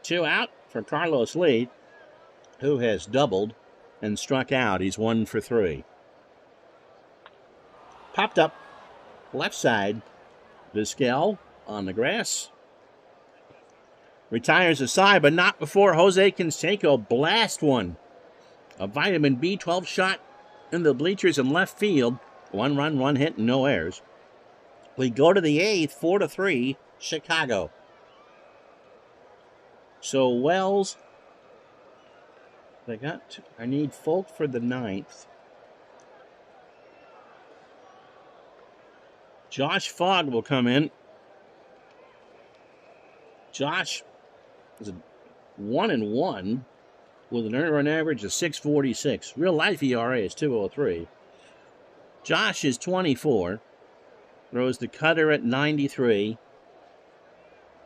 Two out for Carlos Lee, who has doubled and struck out. He's 1 for 3. Popped up left side. Vizquel on the grass. Retires aside, but not before Jose Canseco blast one. A vitamin B12 shot in the bleachers in left field. 1 run, 1 hit, and no errors. We go to the 8th, 4-3, Chicago. So Wells, I need Folk for the 9th. Josh Fogg will come in. Josh is a 1-1 with an earned run average of 6.46. Real life ERA is 2.03. Josh is 24, throws the cutter at 93,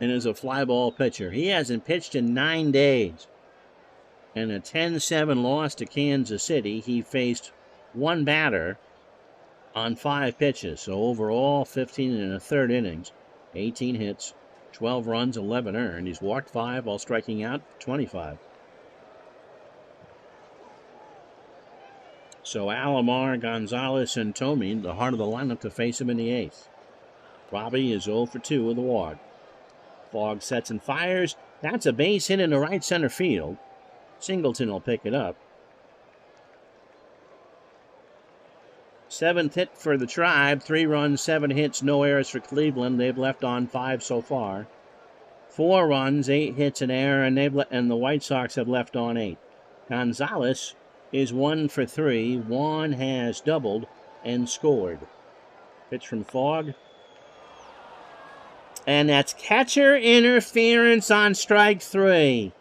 and is a fly ball pitcher. He hasn't pitched in 9 days. In a 10-7 loss to Kansas City, he faced one batter on 5 pitches. So overall, 15 1/3 innings, 18 hits, 12 runs, 11 earned. He's walked 5 while striking out 25. So Alomar, Gonzalez, and Tomey, the heart of the lineup to face him in the 8th. Robbie is 0 for 2 with a walk. Fogg sets and fires. That's a base hit into right center field. Singleton will pick it up. 7th hit for the Tribe. 3 runs, 7 hits, no errors for Cleveland. They've left on 5 so far. 4 runs, 8 hits, an error, and the White Sox have left on 8. Gonzalez is 1 for 3. Juan has doubled and scored. Pitch from Fogg. And that's catcher interference on strike 3.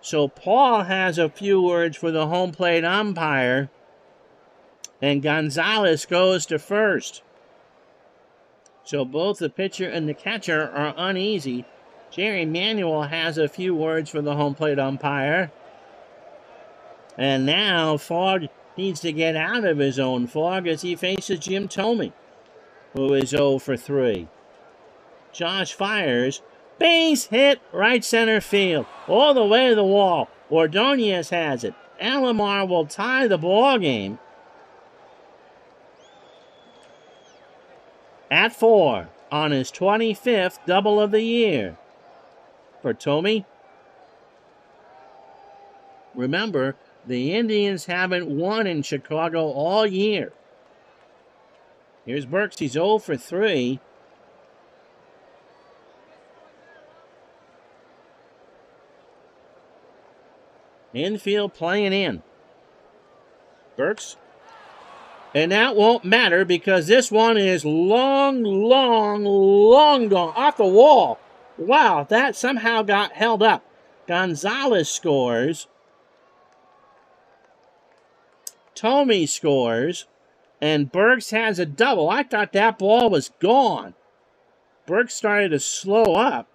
So Paul has a few words for the home plate umpire. And Gonzalez goes to first. So both the pitcher and the catcher are uneasy. Jerry Manuel has a few words for the home plate umpire. And now Fogg needs to get out of his own fog as he faces Jim Thome, who is 0 for 3. Josh fires. Base hit right center field. All the way to the wall. Ordonez has it. Alomar will tie the ball game at 4 on his 25th double of the year. For Thome, remember, the Indians haven't won in Chicago all year. Here's Burks. He's 0 for 3. Infield playing in. Burks. And that won't matter because this one is long gone. Off the wall. Wow, that somehow got held up. Gonzalez scores. Thome scores. And Burks has a double. I thought that ball was gone. Burks started to slow up.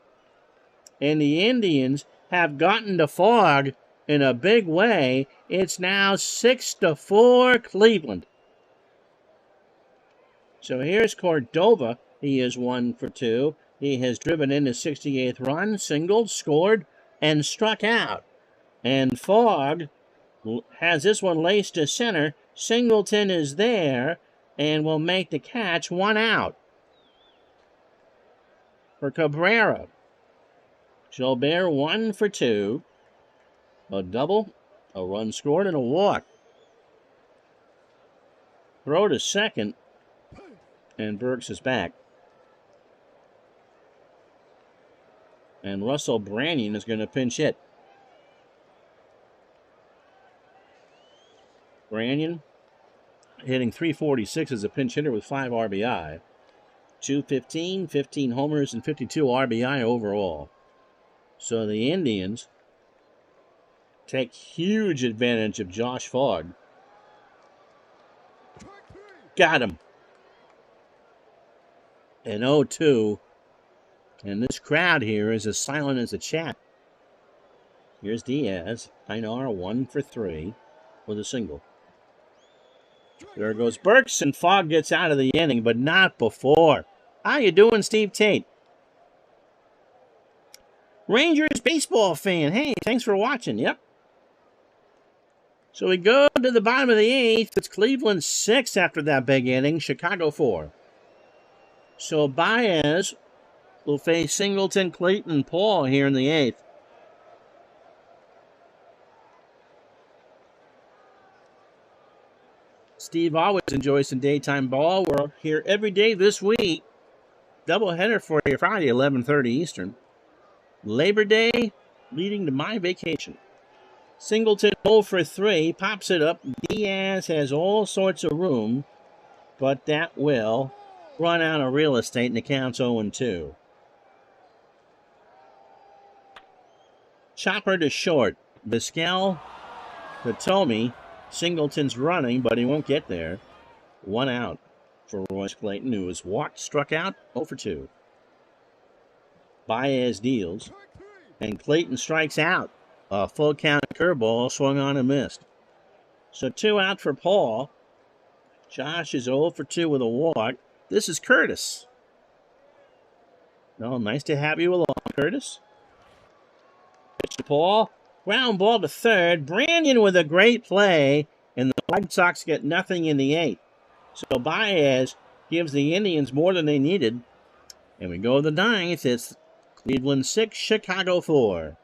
And the Indians have gotten to Fogg in a big way. It's now 6-4 Cleveland. So here's Cordova. He is 1 for 2. He has driven in his 68th run, singled, scored, and struck out. And Fogg has this one laced to center. Singleton is there and will make the catch. 1 out. For Cabrera. Gilbert 1 for 2. A double, a run scored, and a walk. Throw to second, and Burks is back. And Russell Branyan is going to pinch hit. Branyan hitting .346 as a pinch hitter with 5 RBI. 215, 15 homers, and 52 RBI overall. So the Indians take huge advantage of Josh Fogg. Got him. And 0-2. And this crowd here is as silent as a chat. Here's Diaz. Einar 1 for 3 with a single. There goes Burks, and Fogg gets out of the inning, but not before. How you doing, Steve Tate? Rangers baseball fan. Hey, thanks for watching. Yep. So we go to the bottom of the 8th. It's Cleveland 6 after that big inning. Chicago 4. So Baez will face Singleton, Clayton, and Paul here in the 8th. Steve always enjoys some daytime ball. We're here every day this week. Doubleheader for you Friday, 11:30 Eastern. Labor Day leading to my vacation. Singleton 0 for 3, pops it up. Diaz has all sorts of room, but that will run out of real estate, and the count's 0-2. Chopper to short. Vizquel to Tomey. Singleton's running, but he won't get there. 1 out for Royce Clayton, who was walked, struck out, 0 for 2. Baez deals, and Clayton strikes out. A full count curveball swung on and missed. So 2 out for Paul. Josh is 0 for 2 with a walk. This is Curtis. No, nice to have you along, Curtis. Pitch to Paul. Ground ball to third. Brandon with a great play, and the White Sox get nothing in the 8th. So Baez gives the Indians more than they needed. And we go to the 9th. It's Cleveland 6, Chicago 4.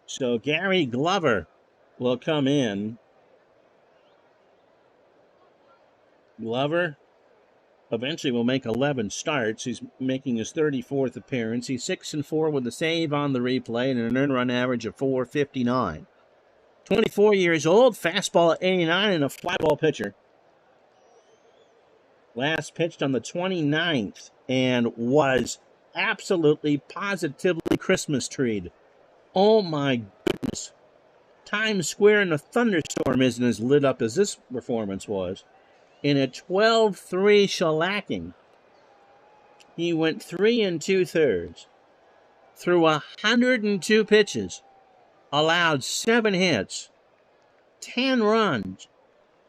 So Gary Glover will come in. Glover eventually will make 11 starts. He's making his 34th appearance. He's 6-4 with a save on the replay and an earned run average of .459. 24 years old, fastball at 89, and a fly ball pitcher. Last pitched on the 29th and was absolutely, positively Christmas treed. Oh my goodness. Times Square in a thunderstorm isn't as lit up as this performance was. In a 12-3 shellacking, he went 3 2/3, threw 102 pitches, allowed 7 hits, 10 runs,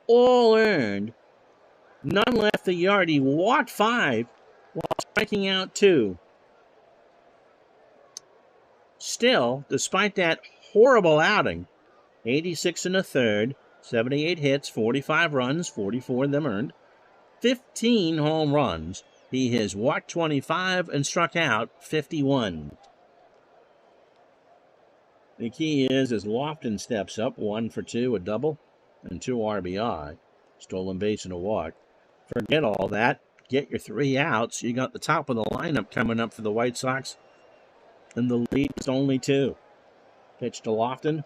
all earned, none left the yard. He walked 5 while striking out 2. Still, despite that horrible outing, 86 1/3, 78 hits, 45 runs, 44 of them earned, 15 home runs. He has walked 25 and struck out 51. The key is as Lofton steps up, 1 for 2, a double, and 2 RBI. Stolen base and a walk. Forget all that. Get your 3 outs. You got the top of the lineup coming up for the White Sox, and the lead is only 2. Pitch to Lofton.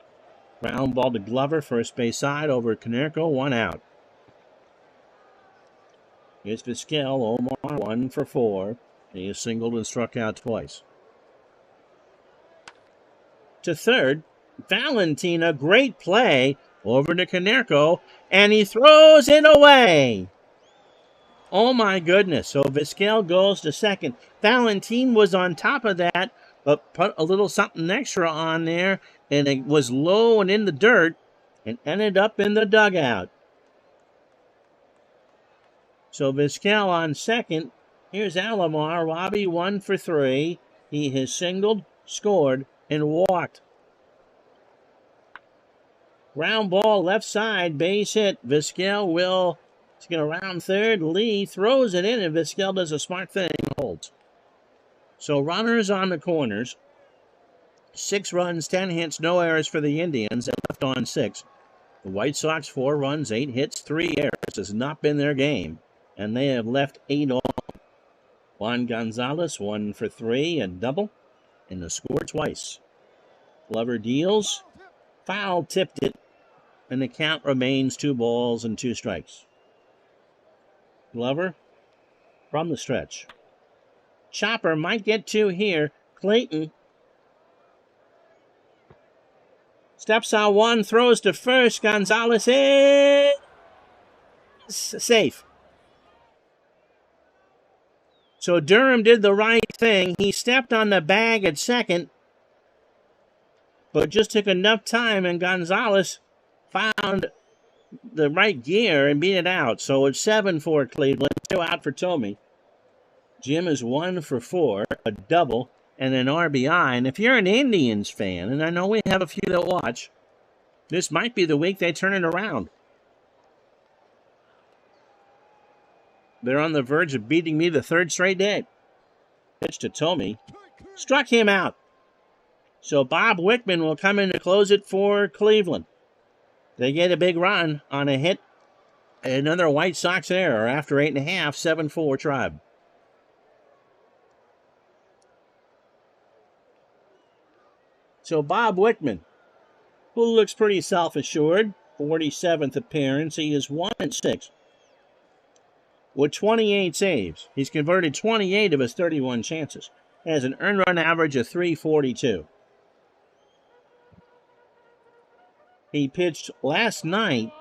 Ground ball to Glover, first base side over Konerko, 1 out. Here's Vizquel, Omar, 1 for 4. He has singled and struck out twice. To third, Valentina, great play over to Konerko, and he throws it away. Oh my goodness. So Vizquel goes to second. Valentin was on top of that, but put a little something extra on there, and it was low and in the dirt and ended up in the dugout. So Vizquel on second. Here's Alomar. Robbie 1 for 3. He has singled, scored, and walked. Ground ball left side, base hit. Vizquel will get around third. Lee throws it in, and Vizquel does a smart thing, holds. So runners on the corners. 6 runs, 10 hits, no errors for the Indians, and left on 6. The White Sox, 4 runs, 8 hits, 3 errors. Has not been their game, and they have left 8 all. Juan Gonzalez, 1 for 3, a double, and a score twice. Glover deals, foul tipped it, and the count remains 2 balls and 2 strikes. Glover from the stretch. Chopper might get 2 here. Clayton steps on 1, throws to first. Gonzalez hit. safe. So Durham did the right thing. He stepped on the bag at second, but just took enough time, and Gonzalez found the right gear and beat it out. So it's 7-4 Cleveland, 2 out for Tomey. Jim is 1 for 4, a double, and an RBI. And if you're an Indians fan, and I know we have a few that watch, this might be the week they turn it around. They're on the verge of beating me the 3rd straight day. Pitch to Tomey. Struck him out. So Bob Wickman will come in to close it for Cleveland. They get a big run on a hit. Another White Sox error after 8.5, 7-4 Tribe. So Bob Wickman, who looks pretty self-assured, 47th appearance. He is 1-6 with 28 saves. He's converted 28 of his 31 chances. Has an earned run average of .342. He pitched last night,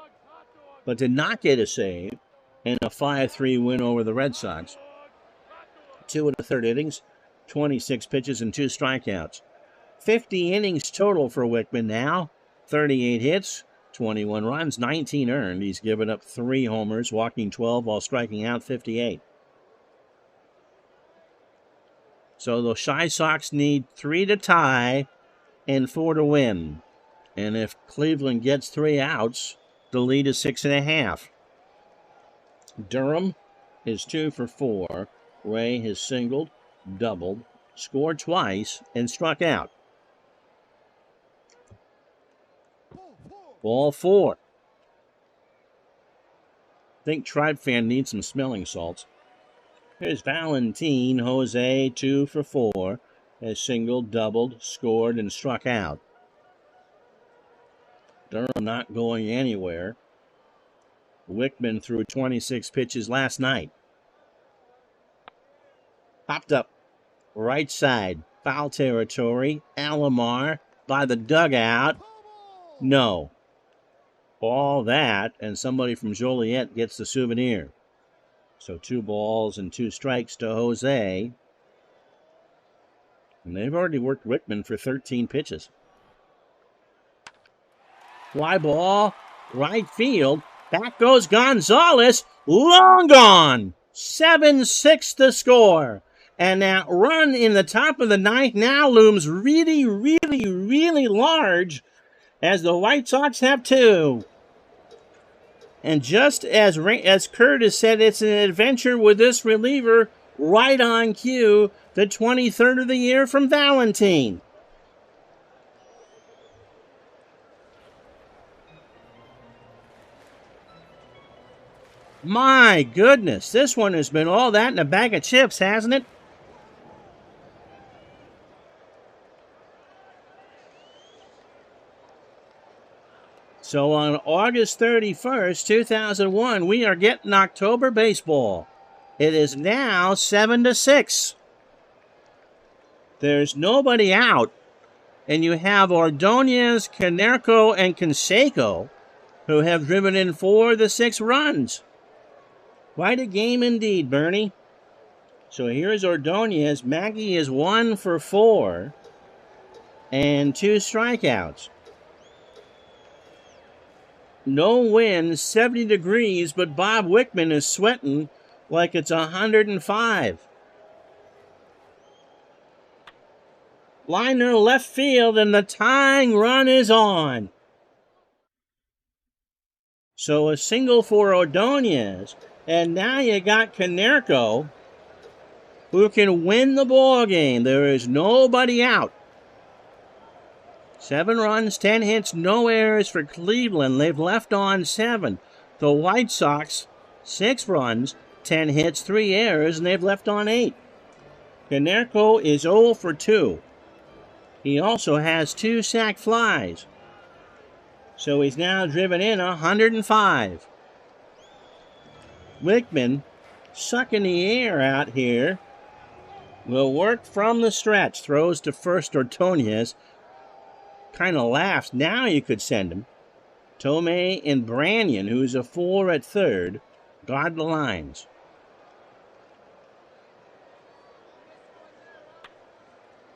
but did not get a save in a 5-3 win over the Red Sox. 2 1/3 innings, 26 pitches, and 2 strikeouts. 50 innings total for Wickman now. 38 hits, 21 runs, 19 earned. He's given up 3 homers, walking 12 while striking out 58. So the Chi Sox need 3 to tie and 4 to win. And if Cleveland gets 3 outs, the lead is 6.5. Durham is 2 for 4. Ray has singled, doubled, scored twice, and struck out. Ball 4. I think Tribe fan needs some smelling salts. Here's Valentin Jose, 2 for 4. Has singled, doubled, scored, and struck out. Durham not going anywhere. Wickman threw 26 pitches last night. Popped up right side, foul territory. Alomar by the dugout. No. All that, and somebody from Joliet gets the souvenir. So 2 balls and 2 strikes to Jose. And they've already worked Wickman for 13 pitches. Fly ball, right field. Back goes Gonzalez. Long gone. 7-6 to score. And that run in the top of the 9th now looms really, really, really large as the White Sox have 2. And just as Curtis said, it's an adventure with this reliever right on cue. The 23rd of the year from Valentin. My goodness, this one has been all that in a bag of chips, hasn't it? So on August 31st, 2001, we are getting October baseball. It is now 7-6. There's nobody out, and you have Ordonez, Canerco, and Canseco, who have driven in 4 of the 6 runs. Quite a game indeed, Bernie. So here's Ordonez. Maggie is 1 for 4 and 2 strikeouts. No wind, 70 degrees, but Bob Wickman is sweating like it's 105. Liner left field, and the tying run is on. So a single for Ordonez. And now you got Canerco, who can win the ball game. There is nobody out. 7 runs, 10 hits, no errors for Cleveland. They've left on 7. The White Sox, 6 runs, 10 hits, 3 errors, and they've left on 8. Canerco is 0 for 2. He also has 2 sac flies. So he's now driven in 105. Wickman, sucking the air out here, will work from the stretch. Throws to first Ordonez. Kind of laughs. Now you could send him. Tomei and Branyan, who's a 4 at third. Guard the lines.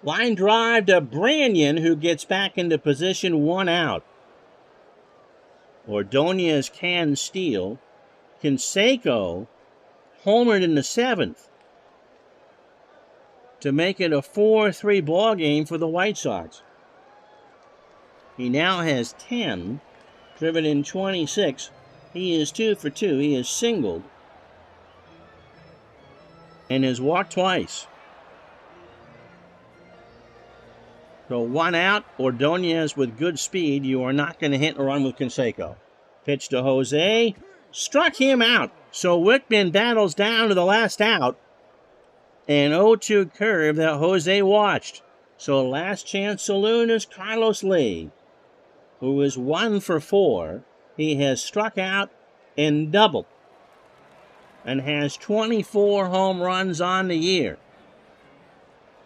Line drive to Branyan, who gets back into position, 1 out. Ordonez can steal. Canseco homered in the 7th to make it a 4-3 ball game for the White Sox. He now has 10, driven in 26. He is 2 for 2. He is singled and has walked twice. So 1 out, Ordonez with good speed. You are not going to hit and run with Canseco. Pitch to Jose. Struck him out. So Wickman battles down to the last out. An 0-2 curve that Jose watched. So last chance saloon is Carlos Lee, who is 1 for 4. He has struck out and doubled and has 24 home runs on the year.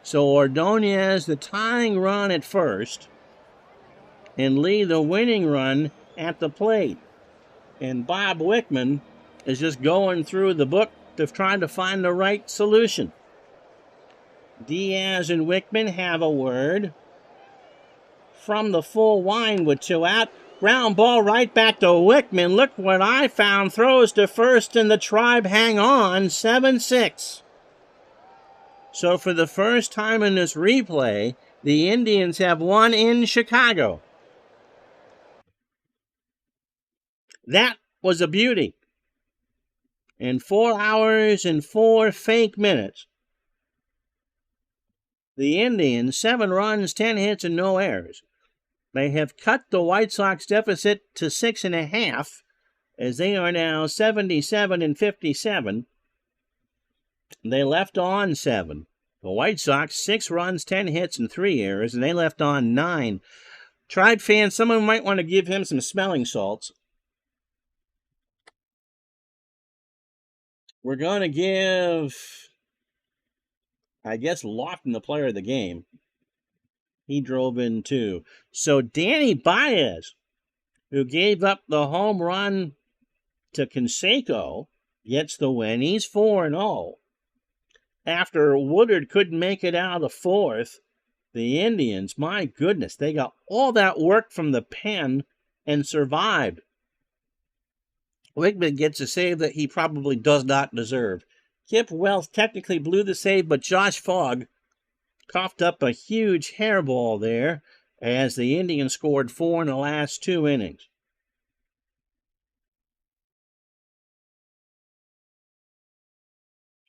So Ordonez, the tying run at first, and Lee, the winning run at the plate. And Bob Wickman is just going through the book of trying to find the right solution. Diaz and Wickman have a word. From the full line with 2 out. Ground ball right back to Wickman. Look what I found. Throws to first and the Tribe hang on. 7-6. So for the first time in this replay, the Indians have won in Chicago. That was a beauty. In 4 hours and 4 fake minutes, the Indians, 7 runs, 10 hits, and no errors. They have cut the White Sox deficit to 6.5, as they are now 77-57. They left on 7. The White Sox, 6 runs, 10 hits, and 3 errors, and they left on 9. Tribe fans, someone might want to give him some smelling salts. We're going to give, I guess, Lofton the player of the game. He drove in 2. So Danny Baez, who gave up the home run to Canseco, gets the win. He's 4-0. After Woodard couldn't make it out of the 4th, the Indians, my goodness, they got all that work from the pen and survived. Wickman gets a save that he probably does not deserve. Kip Wells technically blew the save, but Josh Fogg coughed up a huge hairball there as the Indians scored 4 in the last 2 innings.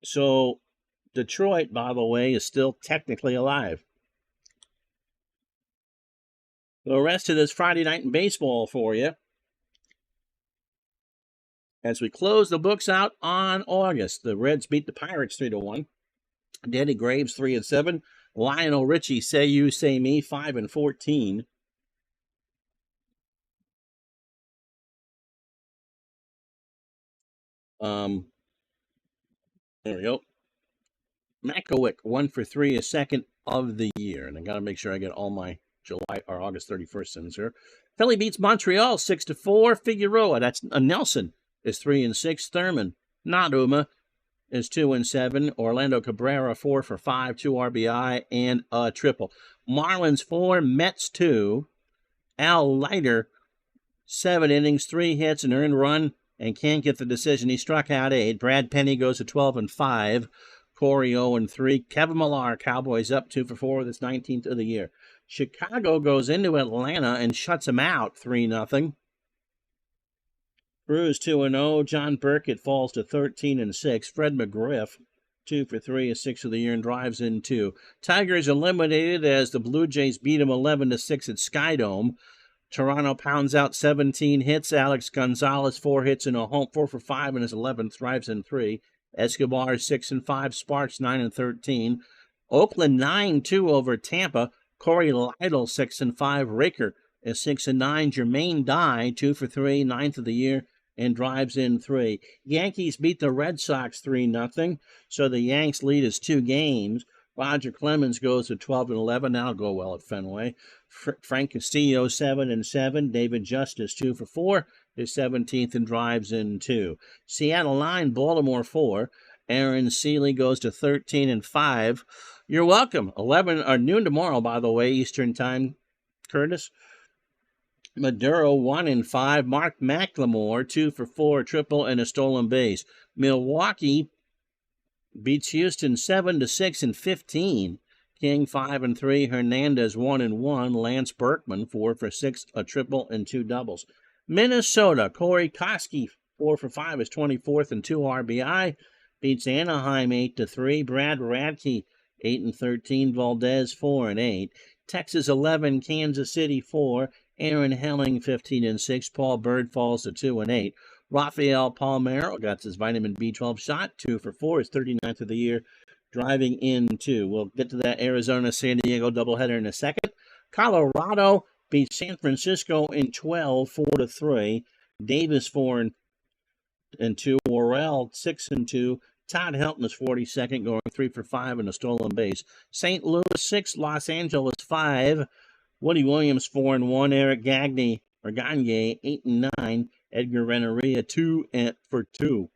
So Detroit, by the way, is still technically alive. The rest of this Friday night in baseball for you, as we close the books out on August. The Reds beat the Pirates 3-1. Danny Graves 3-7. Lionel Richie, say you, say me, 5-14. There we go. Makowick, 1 for 3, a second of the year. And I got to make sure I get all my July or August 31st sins here. Philly beats Montreal 6-4. Figueroa, that's a Nelson, is 3-6. Thurman, Naduma is 2-7. Orlando Cabrera, 4 for 5, 2 RBI, and a triple. Marlins 4, Mets 2. Al Leiter, 7 innings, 3 hits, an earned run, and can't get the decision. He struck out 8. Brad Penny goes to 12-5. Corey 0-3. Kevin Millar, Cowboys up 2 for 4. That's 19th of the year. Chicago goes into Atlanta and shuts them out 3-0. Brewers 2-0. John Burkett falls to 13-6. Fred McGriff, 2 for 3, a 6th of the year, and drives in 2. Tigers eliminated as the Blue Jays beat them 11-6 at Skydome. Toronto pounds out 17 hits. Alex Gonzalez, 4 hits and a home, 4 for 5 in his 11th, drives in 3. Escobar 6-5. Sparks 9-13. Oakland 9-2 over Tampa. Corey Lytle 6-5. Raker is 6-9. Jermaine Dye 2 for 3, 9th of the year, and drives in 3. Yankees beat the Red Sox 3-0. So the Yanks lead is 2 games. Roger Clemens goes to 12-11. That'll go well at Fenway. Frank Castillo 7-7. David Justice 2 for 4. is 17th and drives in 2. Seattle 9, Baltimore 4. Aaron Seeley goes to 13 and 5. You're welcome. 11 or noon tomorrow, by the way, Eastern time, Curtis. Maduro 1 and 5. Mark McLemore 2 for 4, triple and a stolen base. Milwaukee beats Houston 7-6 and 15. King 5 and 3. Hernandez 1 and 1. Lance Berkman 4 for 6, a triple and 2 doubles. Minnesota Corey Koski 4 for 5 is 24th and 2 RBI. Beats Anaheim 8-3. Brad Radke 8 and 13. Valdez 4 and 8. Texas 11. Kansas City 4. Aaron Helling 15 and 6. Paul Bird falls to 2 and 8. Rafael Palmeiro got his vitamin B12 shot 2 for 4. Is 39th of the year, driving in 2. We'll get to that Arizona San Diego doubleheader in a second. Colorado beats San Francisco in 12 4-3. Davis 4 and 2. Worrell 6 and 2. Todd Helton is 42nd, going 3 for 5 and a stolen base. St. Louis 6, Los Angeles 5. Woody Williams 4 and 1. Eric Gagne 8 and 9. Edgar Renneria 2 for 2.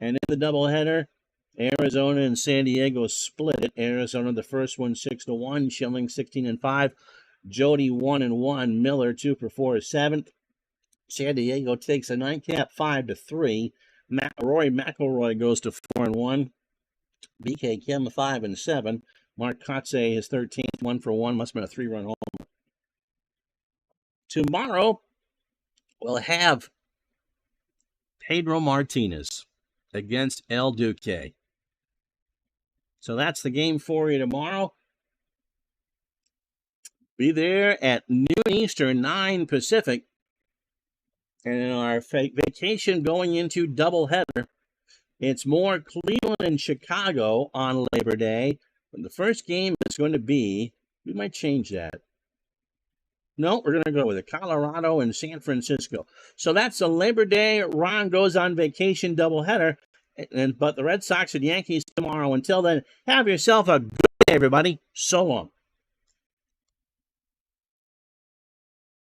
And in the doubleheader, Arizona and San Diego split it. Arizona the first one 6-1. Schilling 16 and 5. Jody 1 and 1. Miller 2 for 4 is 7th. San Diego takes a nightcap 5-3. Rory McIlroy goes to 4 and 1. BK Kim 5 and 7. Mark Kotze is 13th, 1 for 1. Must have been a 3-run home. Tomorrow, we'll have Pedro Martinez against El Duque. So that's the game for you tomorrow. Be there at noon Eastern, 9 Pacific. And in our vacation going into doubleheader, it's more Cleveland and Chicago on Labor Day. But the first game is going to be, we might change that. No, we're going to go with it. Colorado and San Francisco. So that's a Labor Day. Ron goes on vacation doubleheader. But the Red Sox and Yankees tomorrow. Until then, have yourself a good day, everybody. So long.